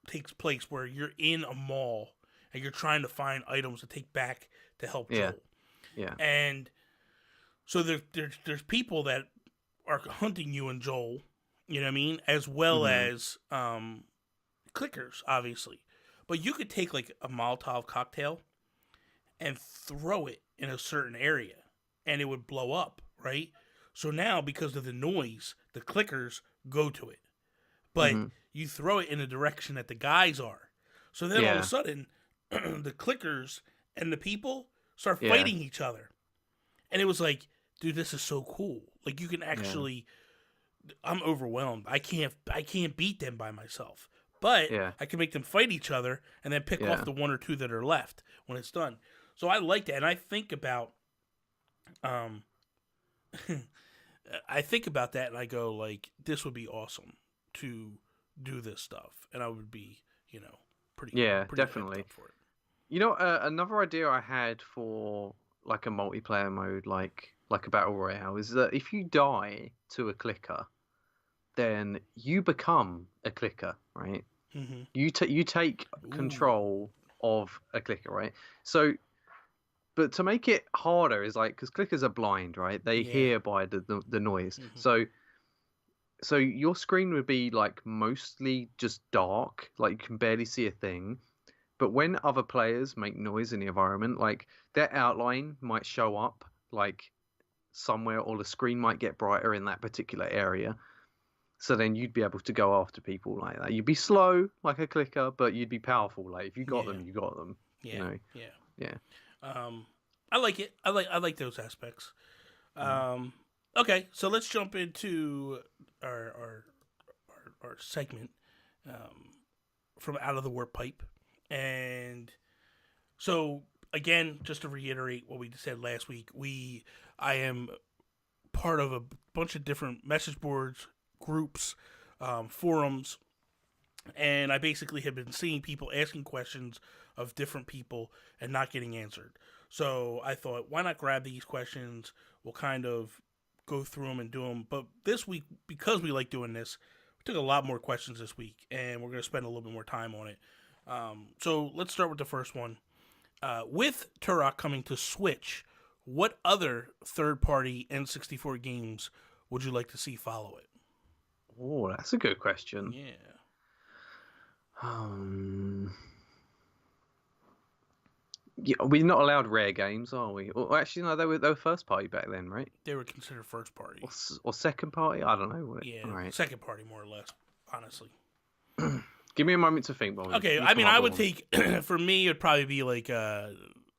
takes place, where you're in a mall and you're trying to find items to take back to help Joel. Yeah. And so there's people that are hunting you and Joel, you know what I mean? As well as clickers, obviously. But you could take like a Molotov cocktail and throw it in a certain area and it would blow up, right? So now, because of the noise, the clickers go to it. But you throw it in the direction that the guys are. So then all of a sudden, the clickers and the people start fighting each other. And it was like, dude, this is so cool. Like, you can actually... I'm overwhelmed. I can't beat them by myself. But I can make them fight each other and then pick off the one or two that are left when it's done. So I like that. And I think about... I think about that and I go, like, this would be awesome to do this stuff. And I would be, pretty definitely for it. Another idea I had for like a multiplayer mode, like a battle royale, is that if you die to a clicker, then you become a clicker, right? Mm-hmm. You take control of a clicker, right? So, but to make it harder is like, because clickers are blind, right? They hear by the noise. Mm-hmm. So your screen would be like mostly just dark, like you can barely see a thing. But when other players make noise in the environment, like their outline might show up like somewhere, or the screen might get brighter in that particular area. So then you'd be able to go after people like that. You'd be slow like a clicker, but you'd be powerful. Like if you got them, you got them. Yeah, you know? yeah. I like it. I like those aspects. Okay, so let's jump into our segment from Out of the Warp Pipe. And so again, just to reiterate what we said last week, I am part of a bunch of different message boards, groups, forums, and I basically have been seeing people asking questions of different people and not getting answered. So I thought, why not grab these questions? We'll kind of go through them and do them. But this week, because we like doing this, we took a lot more questions this week, and we're going to spend a little bit more time on it. So let's start with the first one. With Turok coming to Switch, what other third-party N64 games would you like to see follow it? Oh, that's a good question. Yeah. Yeah, we're not allowed rare games, are we? Or actually, no, they were first party back then, right? They were considered first party. Or second party? I don't know. Yeah, right. Second party, more or less, honestly. Give me a moment to think. Okay, I mean, I would take, for me, it'd probably be like,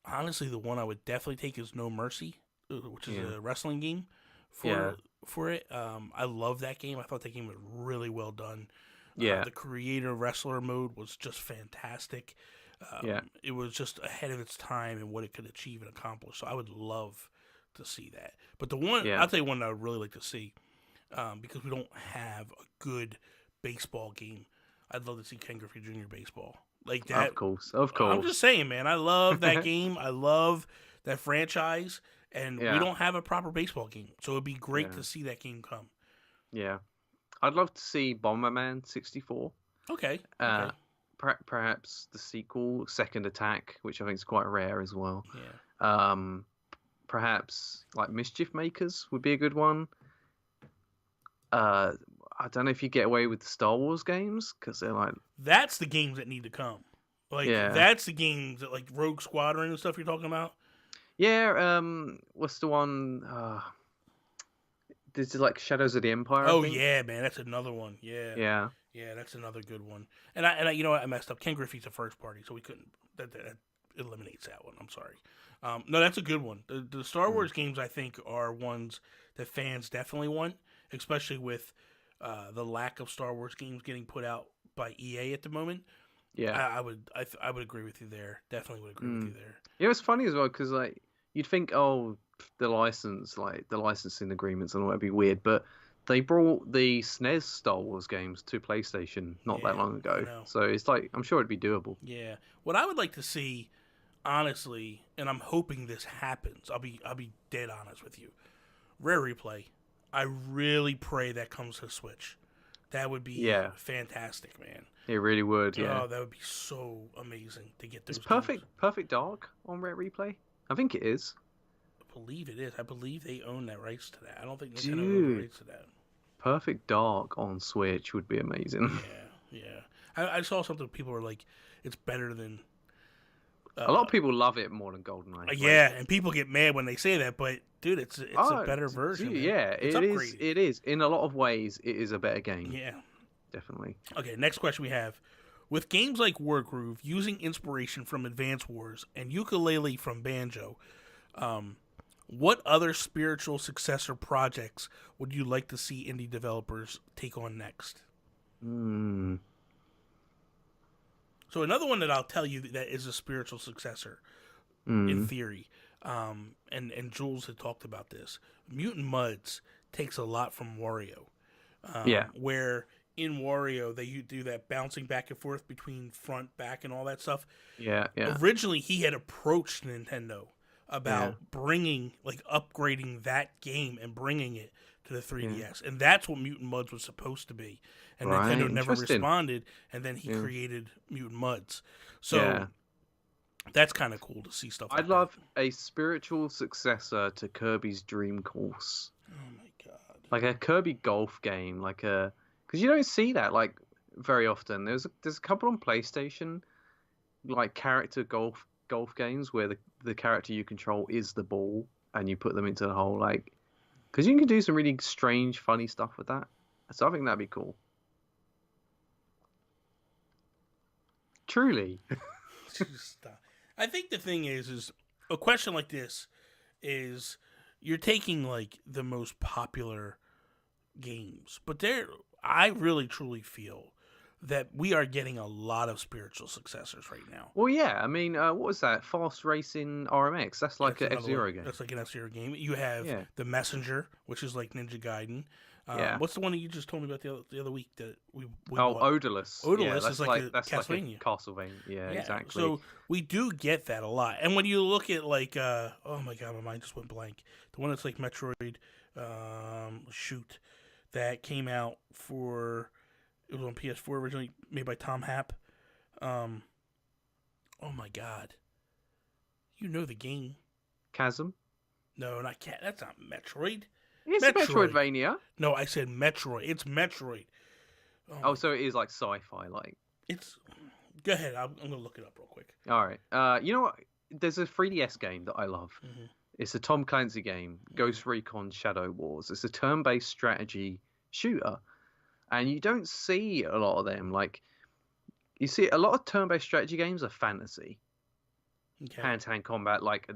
honestly, the one I would definitely take is No Mercy, which is a wrestling game for it. I love that game. I thought that game was really well done. The creator wrestler mode was just fantastic. It was just ahead of its time and what it could achieve and accomplish. So I would love to see that. But the one, I'll tell you one that I would really like to see, because we don't have a good baseball game. I'd love to see Ken Griffey Jr. baseball. Like that. Of course. I'm just saying, man. I love that game. I love that franchise. And we don't have a proper baseball game. So it'd be great to see that game come. Yeah. I'd love to see Bomberman 64. Okay. Perhaps the sequel, Second Attack, which I think is quite rare as well. Yeah. Perhaps like Mischief Makers would be a good one. I don't know if you get away with the Star Wars games because they're like that's the games that need to come. Like that's the games that like Rogue Squadron and stuff you're talking about. Yeah. What's the one? This is like Shadows of the Empire. Oh yeah, man, that's another one. Yeah. Yeah, that's another good one. And I you know what, I messed up. Ken Griffey's a first party, so we couldn't. That eliminates that one. I'm sorry. No, that's a good one. The Star Wars games, I think, are ones that fans definitely want, especially with the lack of Star Wars games getting put out by EA at the moment. Yeah, I would agree with you there. Definitely would agree with you there. Yeah, it's funny as well because like you'd think, oh, the licensing agreements and all that'd be weird, but they brought the SNES Star Wars games to PlayStation not that long ago. So it's like, I'm sure it'd be doable. Yeah. What I would like to see, honestly, and I'm hoping this happens, I'll be dead honest with you. Rare Replay, I really pray that comes to Switch. That would be fantastic, man. It really would, yeah. Oh, that would be so amazing to get those. Is Perfect Dark on Rare Replay? I think it is. I believe it is. I believe they own that rights to that. I don't think Nintendo owns the rights to that. Perfect Dark on Switch would be amazing. Yeah. I saw something people were like, it's better than... a lot of people love it more than GoldenEye. Yeah, and people get mad when they say that, but dude, it's a better version. Yeah, it is. In a lot of ways, it is a better game. Yeah. Definitely. Okay, next question we have. With games like Wargroove using inspiration from Advance Wars and Ukulele from Banjo, what other spiritual successor projects would you like to see indie developers take on next? So another one that I'll tell you that is a spiritual successor, in theory, and Jules had talked about this. Mutant Mudds takes a lot from Wario. Where in Wario they do that bouncing back and forth between front, back, and all that stuff. Yeah. Originally, he had approached Nintendo about upgrading that game and bringing it to the 3DS. And that's what Mutant Mudds was supposed to be. And Nintendo never responded, and then he created Mutant Mudds. So that's kind of cool to see stuff like that. I'd love a spiritual successor to Kirby's Dream Course. Oh my god. Like a Kirby golf game, because you don't see that like very often. There's a couple on PlayStation, like character golf games where the character you control is the ball and you put them into the hole, because you can do some really strange, funny stuff with that. So I think that'd be cool. Truly. I think the thing is a question like this is you're taking like the most popular games, but I really truly feel that we are getting a lot of spiritual successors right now. Well, yeah. I mean, what was that? Fast Racing RMX. That's like an F-Zero game. That's like an F-Zero game. You have The Messenger, which is like Ninja Gaiden. What's the one that you just told me about the other week that we bought? Odalus. Odalus is like Castlevania. Like a Castlevania. Yeah, exactly. So we do get that a lot. And when you look at like, oh my god, my mind just went blank. The one that's like Metroid, that came out for, it was on PS4 originally, made by Tom Happ. Oh my god, you know the game? Chasm? No, not Cat. That's not Metroid. It's Metroidvania. No, I said Metroid. It's Metroid. Oh, so it is like sci-fi, like. It's. Go ahead. I'm gonna look it up real quick. All right. You know what? There's a 3DS game that I love. Mm-hmm. It's a Tom Clancy game, Ghost Recon Shadow Wars. It's a turn-based strategy shooter, and you don't see a lot of them. Like, you see a lot of turn-based strategy games are fantasy, hand-to-hand combat, like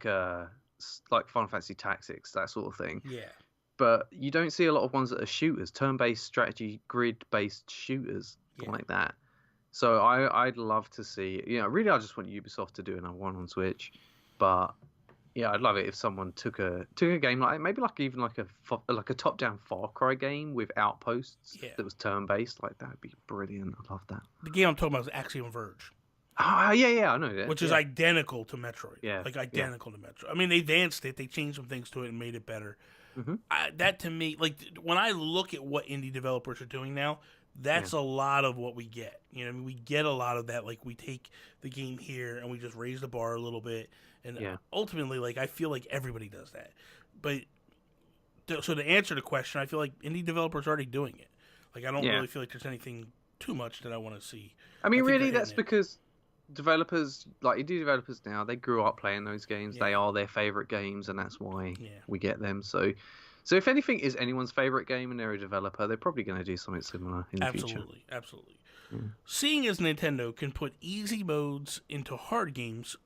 Final Fantasy Tactics, that sort of thing. Yeah. But you don't see a lot of ones that are shooters, turn-based strategy, grid-based shooters like that. So I'd love to see. Really, I just want Ubisoft to do another one on Switch. But yeah, I'd love it if someone took a game like maybe like even like a top-down Far Cry game with outposts that was turn-based. Like that'd be brilliant. I love that. The game I'm talking about is Axiom Verge. Oh, yeah, I know that. Which is identical to Metroid. Yeah. Like, identical to Metroid. I mean, they advanced it. They changed some things to it and made it better. Mm-hmm. That, to me, like, when I look at what indie developers are doing now, that's a lot of what we get. You know, I mean, we get a lot of that. Like, we take the game here and we just raise the bar a little bit. And ultimately, like, I feel like everybody does that. But, so to answer the question, I feel like indie developers are already doing it. Like, I don't really feel like there's anything too much that I want to see. I mean, really, that's because developers, like indie developers now, they grew up playing those games. They are their favorite games, and that's why we get them. So if anything is anyone's favorite game and they're a developer, they're probably going to do something similar in the future. Absolutely. Seeing as Nintendo can put easy modes into hard games,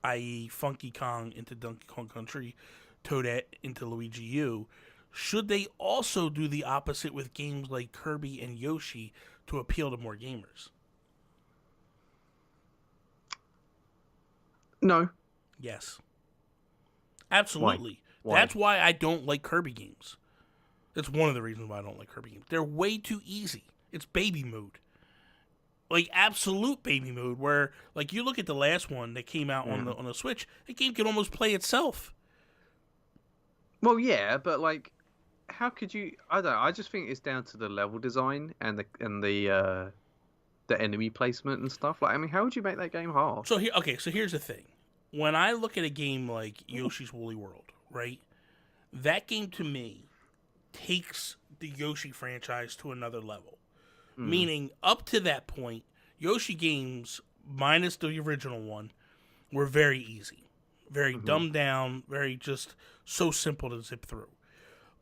i.e. Funky Kong into Donkey Kong Country, Toadette into Luigi U, should they also do the opposite with games like Kirby and Yoshi to appeal to more gamers? No. Yes. Absolutely. Why? That's why I don't like Kirby games. That's one of the reasons why I don't like Kirby games. They're way too easy. It's baby mode. Like, absolute baby mode, where, like, you look at the last one that came out on the Switch, the game can almost play itself. Well, yeah, but, like, how could you... I don't know, I just think it's down to the level design and the enemy placement and stuff. Like, I mean, how would you make that game hard? So here's the thing. When I look at a game like Yoshi's Woolly World, right? That game to me takes the Yoshi franchise to another level. Meaning, up to that point, Yoshi games, minus the original one, were very easy. Very dumbed down, very just so simple to zip through.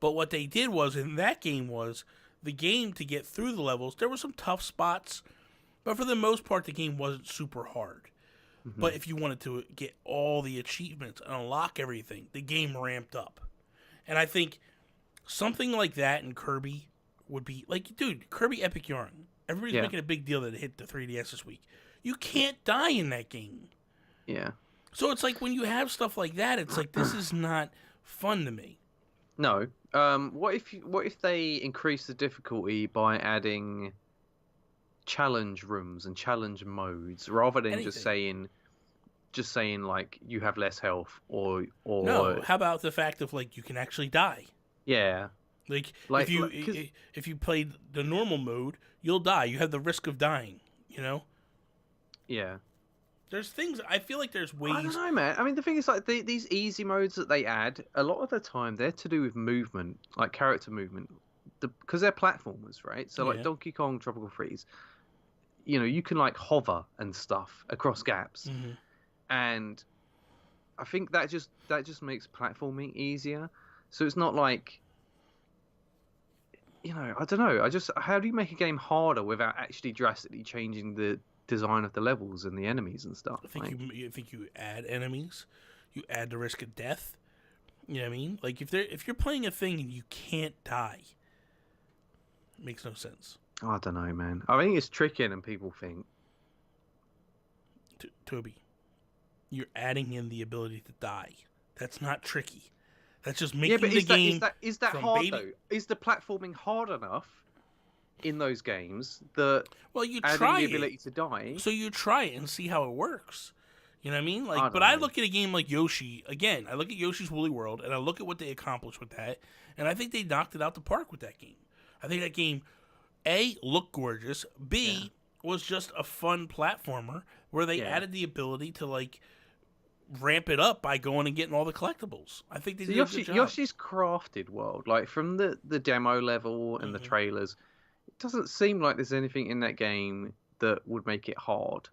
But what they did was, in that game was, the game to get through the levels, there were some tough spots, but for the most part, the game wasn't super hard. But if you wanted to get all the achievements and unlock everything, the game ramped up. And I think something like that in Kirby would be... Like, dude, Kirby Epic Yarn. Everybody's making a big deal that it hit the 3DS this week. You can't die in that game. Yeah. So it's like, when you have stuff like that, it's like, this is not fun to me. No. What if they increase the difficulty by adding challenge rooms and challenge modes rather than just saying like you have less health or no? How about the fact of like you can actually die? Yeah. Like if you played the normal mode, you'll die. You have the risk of dying. You know. Yeah. There's things. I feel like there's ways. I don't know, man. I mean, the thing is, like these easy modes that they add, a lot of the time they're to do with movement, like character movement, because they're platformers, right? So like Donkey Kong Tropical Freeze. You can like hover and stuff across gaps, and I think that just makes platforming easier. So it's not like I don't know. How do you make a game harder without actually drastically changing the design of the levels and the enemies and stuff? I think you add enemies, you add the risk of death. You know what I mean? Like if you're playing a thing and you can't die, it makes no sense. I don't know, man. I think it's trickier than people think. Toby, you're adding in the ability to die. That's not tricky. That's just making the game. Is that hard though? Is the platforming hard enough in those games that you adding try the ability to die? So you try it and see how it works. You know what I mean? I look at a game like Yoshi again. I look at Yoshi's Woolly World and I look at what they accomplished with that, and I think they knocked it out the park with that game. I think that game, A, looked gorgeous. B, was just a fun platformer where they added the ability to like ramp it up by going and getting all the collectibles. I think they did a good job. Yoshi's crafted world, like from the demo level and the trailers, it doesn't seem like there's anything in that game that would make it hard.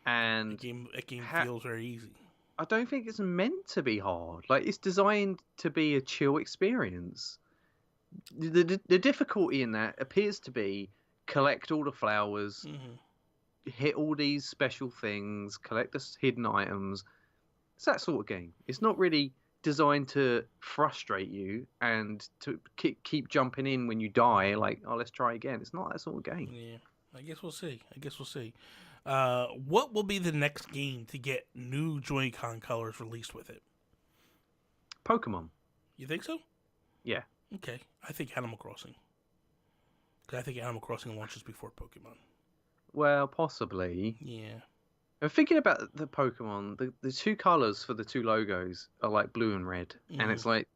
And that game feels very easy. I don't think it's meant to be hard. Like, it's designed to be a chill experience. The difficulty in that appears to be collect all the flowers, hit all these special things, collect the hidden items. It's that sort of game. It's not really designed to frustrate you and to keep jumping in when you die, like, oh, let's try again. It's not that sort of game. Yeah, I guess we'll see. What will be the next game to get new Joy-Con colors released with it? Pokemon. You think so? Yeah. Okay. I think Animal Crossing. Because I think Animal Crossing launches before Pokemon. Well, possibly. Yeah. I'm thinking about the Pokemon. The two colors for the two logos are like blue and red. And it's like,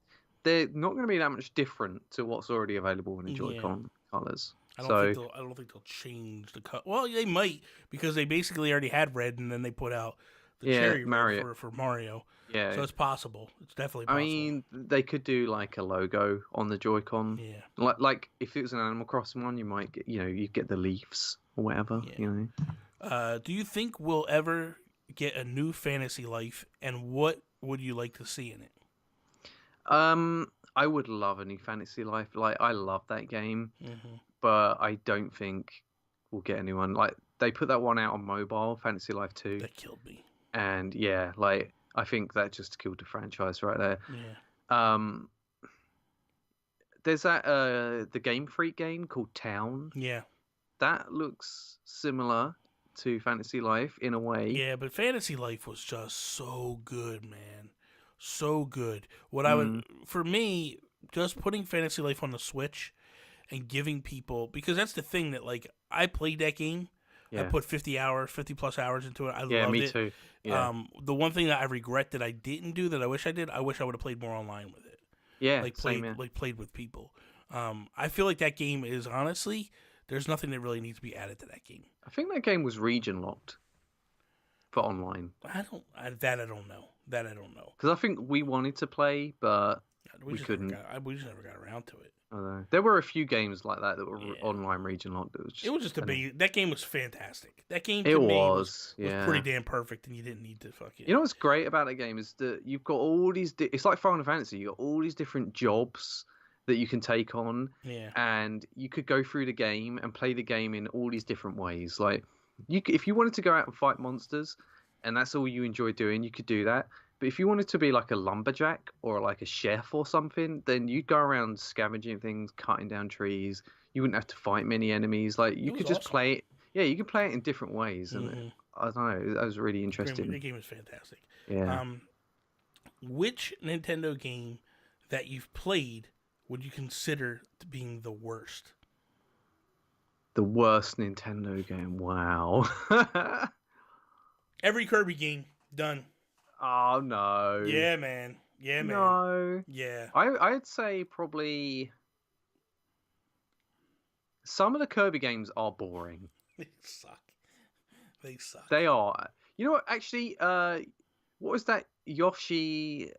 they're not going to be that much different to what's already available in the Joy-Con colors. I don't think they'll change the color. Well, they might, because they basically already had red, and then they put out the cherry red for Mario. Yeah, so it's possible. It's definitely possible. I mean, they could do like a logo on the Joy-Con. Yeah, like if it was an Animal Crossing one, you might get, you get the leaves or whatever. Yeah. Do you think we'll ever get a new Fantasy Life, and what would you like to see in it? I would love a new Fantasy Life. Like, I love that game. But I don't think we'll get a new one. Like, they put that one out on mobile, Fantasy Life 2. That killed me. And yeah, like, I think that just killed the franchise right there. Yeah. There's that the Game Freak game called Town. Yeah. That looks similar to Fantasy Life in a way. Yeah, but Fantasy Life was just so good, man. So good. For me, just putting Fantasy Life on the Switch and giving people, because that's the thing that, like, I played that game. I put 50 plus hours into it. I loved it. Yeah, me too. Yeah. The one thing that I regret that I didn't do that I wish I did, I wish I would have played more online with it. Yeah, played with people. I feel like that game is, honestly, there's nothing that really needs to be added to that game. I think that game was region locked for online. I don't know. Because I think we wanted to play, but we couldn't. We just never got around to it. There were a few games like that were online region locked. It was just that game was fantastic. That game was pretty damn perfect, and you didn't need to fuck it. You know what's great about that game is that you've got all these. It's like Final Fantasy. You got all these different jobs that you can take on, and you could go through the game and play the game in all these different ways. Like, if you wanted to go out and fight monsters, and that's all you enjoy doing, you could do that. But if you wanted to be like a lumberjack or like a chef or something, then you'd go around scavenging things, cutting down trees. You wouldn't have to fight many enemies. Like, you could just play it. Yeah, you can play it in different ways. And I don't know, that was really interesting. The game was fantastic. Yeah. Which Nintendo game that you've played would you consider being the worst? The worst Nintendo game? Wow. Every Kirby game, done. Oh, no. Yeah, man. No. Yeah. I'd say probably some of the Kirby games are boring. They suck. They are. You know what? Actually, what was that the Yoshi's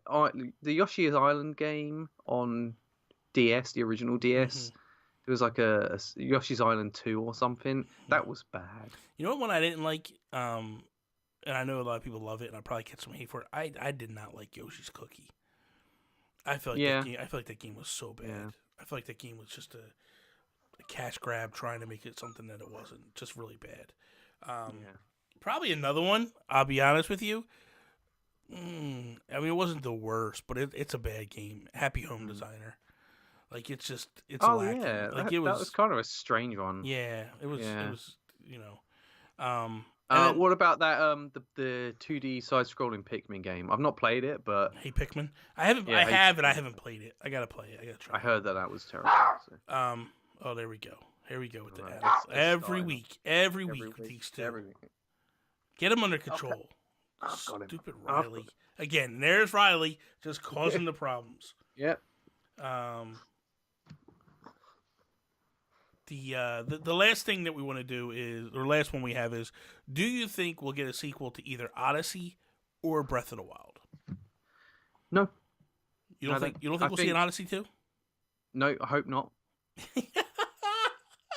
Island game on DS, the original DS? It was like a Yoshi's Island 2 or something. That was bad. You know what one I didn't like? And I know a lot of people love it, and I'll probably get some hate for it. I did not like Yoshi's Cookie. I feel like that game was so bad. Yeah. I feel like that game was just a cash grab trying to make it something that it wasn't. Just really bad. Probably another one, I'll be honest with you. I mean, it wasn't the worst, but it's a bad game. Happy Home Designer. Like, it's lacking. Yeah, Like, that was kind of a strange one. Yeah, it was, what about that, the 2D side-scrolling Pikmin game? I've not played it, but... Hey, Pikmin? I haven't played it. I gotta play it. I gotta try I heard that was terrible. So. Oh, there we go. Here we go with the Right. ads. It's Every starting. week with these two. Every week. Get him under control. I've got him. Stupid Riley. Again, there's Riley just causing the problems. Yep. The last thing that we want to do is, or last one we have is, do you think we'll get a sequel to either Odyssey or Breath of the Wild? No. You don't think we'll see an Odyssey too? No, I hope not.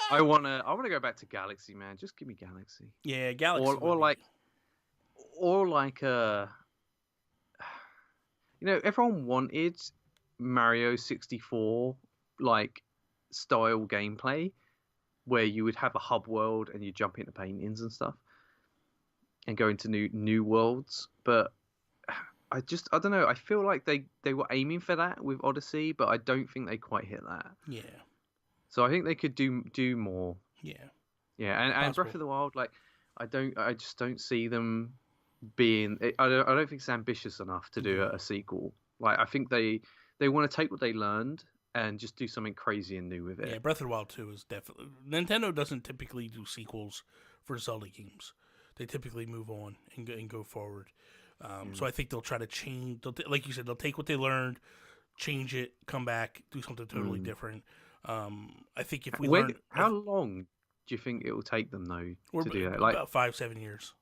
I wanna go back to Galaxy, man. Just give me Galaxy. Yeah, Galaxy. Or like everyone wanted Mario 64 like style gameplay where you would have a hub world and you jump into paintings and stuff and go into new worlds, but I don't know. I feel like they were aiming for that with Odyssey, but I don't think they quite hit that. Yeah. So I think they could do more. Yeah. Yeah, and Breath of the Wild, like I just don't see them being. I don't think it's ambitious enough to do a sequel. Like I think they want to take what they learned and just do something crazy and new with it. Yeah, Breath of the Wild 2 is definitely... Nintendo doesn't typically do sequels for Zelda games. They typically move on and go forward. So I think they'll try to change... Like you said, they'll take what they learned, change it, come back, do something totally different. I think if we learn... How long do you think it will take them, though, to do that? Like about 5-7 years.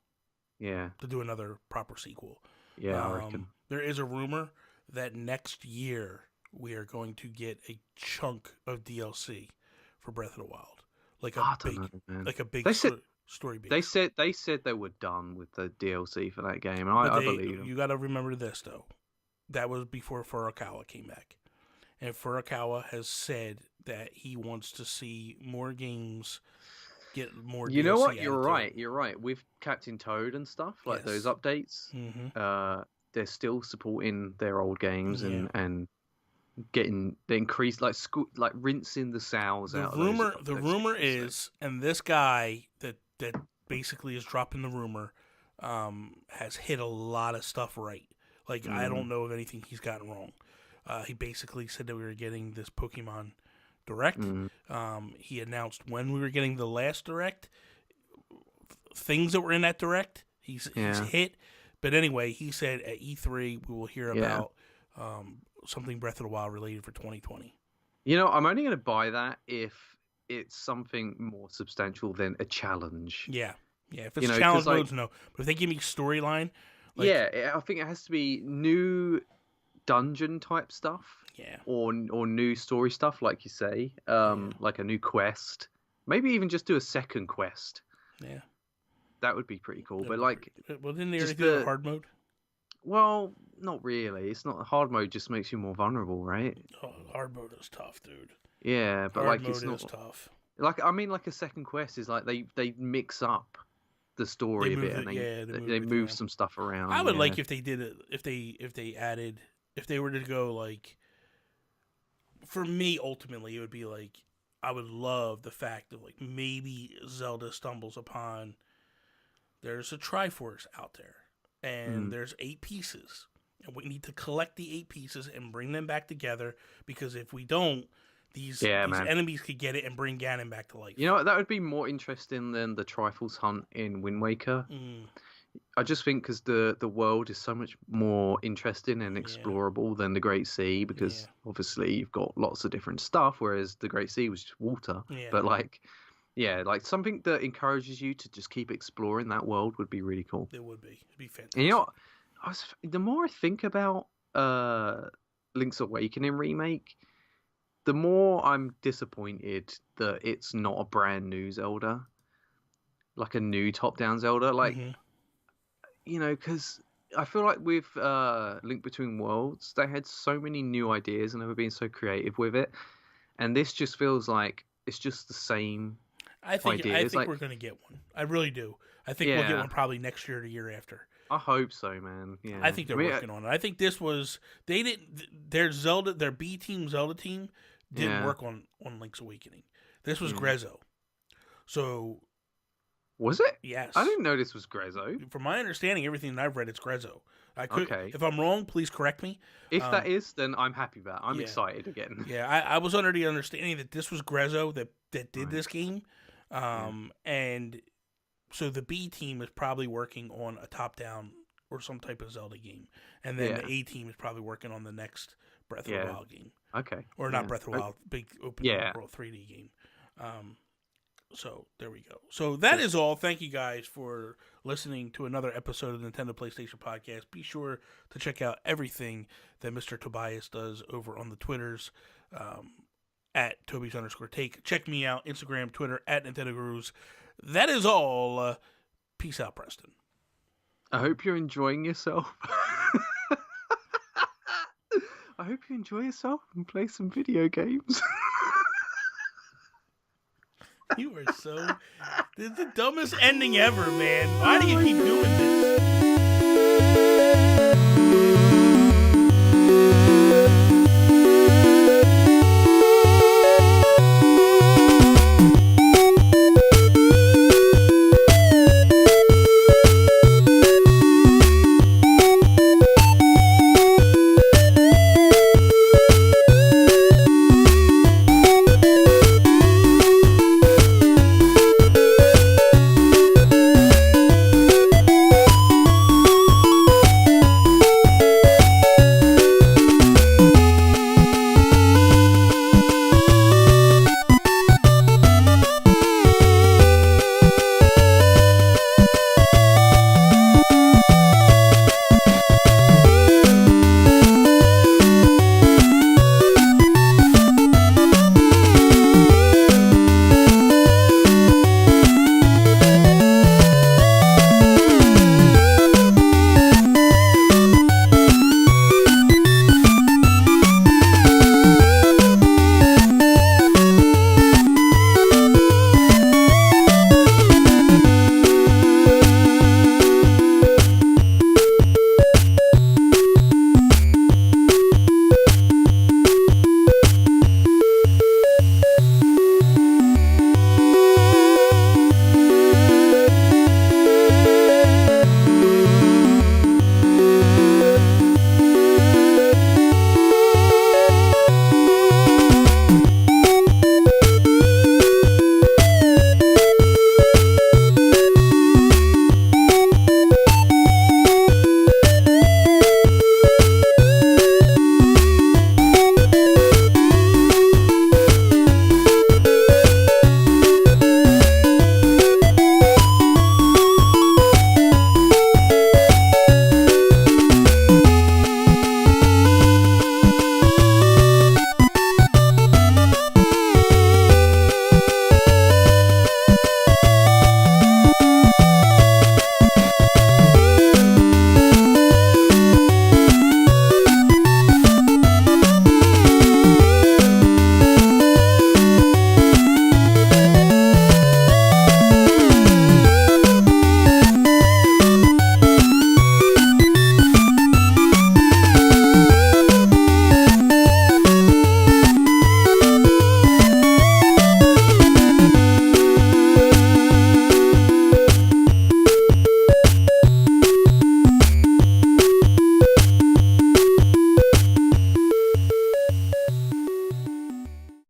Yeah. To do another proper sequel. Yeah, I reckon. There is a rumor that next year we are going to get a chunk of DLC for Breath of the Wild, like a big story base. They said they were done with the DLC for that game, and I believe them. You got to remember this though, that was before Furukawa came back, and Furukawa has said that he wants to see more games get more. You DLC know what? You're right. it. You're right. With Captain Toad and stuff like Yes. those updates, they're still supporting their old games and getting the increased like rinsing the sounds out. The rumor is, and this guy that basically is dropping the rumor, has hit a lot of stuff right. Like I don't know of anything he's gotten wrong. He basically said that we were getting this Pokemon Direct. He announced when we were getting the last Direct. Things that were in that Direct, he's hit. But anyway, he said at E3 we will hear about something Breath of the Wild related for 2020. You know, I'm only going to buy that if it's something more substantial than a challenge. Yeah. If it's challenge modes, no. But if they give me storyline, I think it has to be new dungeon type stuff. Yeah. Or new story stuff, like you say, like a new quest. Maybe even just do a second quest. Yeah. That would be pretty cool. But didn't they already do hard mode? Well, not really. It's not hard mode. Just makes you more vulnerable, right? Oh, hard mode is tough, dude. Yeah, but hard it's mode not is tough. Like a second quest is like they mix up the story a bit and they move some stuff around. I would like if they did it. If they were to go like. For me, ultimately, it would be like I would love the fact of like maybe Zelda stumbles upon. There's a Triforce out there. And there's 8 pieces. And we need to collect the 8 pieces and bring them back together. Because if we don't, these enemies could get it and bring Ganon back to life. You know what? That would be more interesting than the Triforce hunt in Wind Waker. I just think because the world is so much more interesting and explorable than the Great Sea. Because obviously you've got lots of different stuff. Whereas the Great Sea was just water. Yeah. But like something that encourages you to just keep exploring that world would be really cool. It would be. It'd be fantastic. And you know, the more I think about Link's Awakening remake, the more I'm disappointed that it's not a brand new Zelda, like a new top-down Zelda. Like, you know, because I feel like with Link Between Worlds, they had so many new ideas and they were being so creative with it. and this just feels like it's just the same. I think like, we're gonna get one. I really do. I think we'll get one probably next year or the year after. I hope so, man. Yeah. I think they're working on it. I think this was their B team Zelda team didn't work on Link's Awakening. This was Grezzo. So was it? Yes. I didn't know this was Grezzo. From my understanding, everything that I've read, it's Grezzo. If I'm wrong, please correct me. If that is, then I'm happy about it. I'm excited again. Yeah, I was under the understanding that this was Grezzo that did this game. And so the B team is probably working on a top-down or some type of Zelda game. And then the A team is probably working on the next Breath of the Wild game. Okay. Or not Breath of the Wild, big open world 3D game. So there we go. So that is all. Thank you guys for listening to another episode of the Nintendo PlayStation Podcast. Be sure to check out everything that Mr. Tobias does over on the Twitters at Toby's_take. Check me out, Instagram, Twitter, at Nintendo Gurus. That is all. Peace out, Preston. I hope you're enjoying yourself. I hope you enjoy yourself and play some video games. You are so... This is the dumbest ending ever, man. Why do you keep doing this?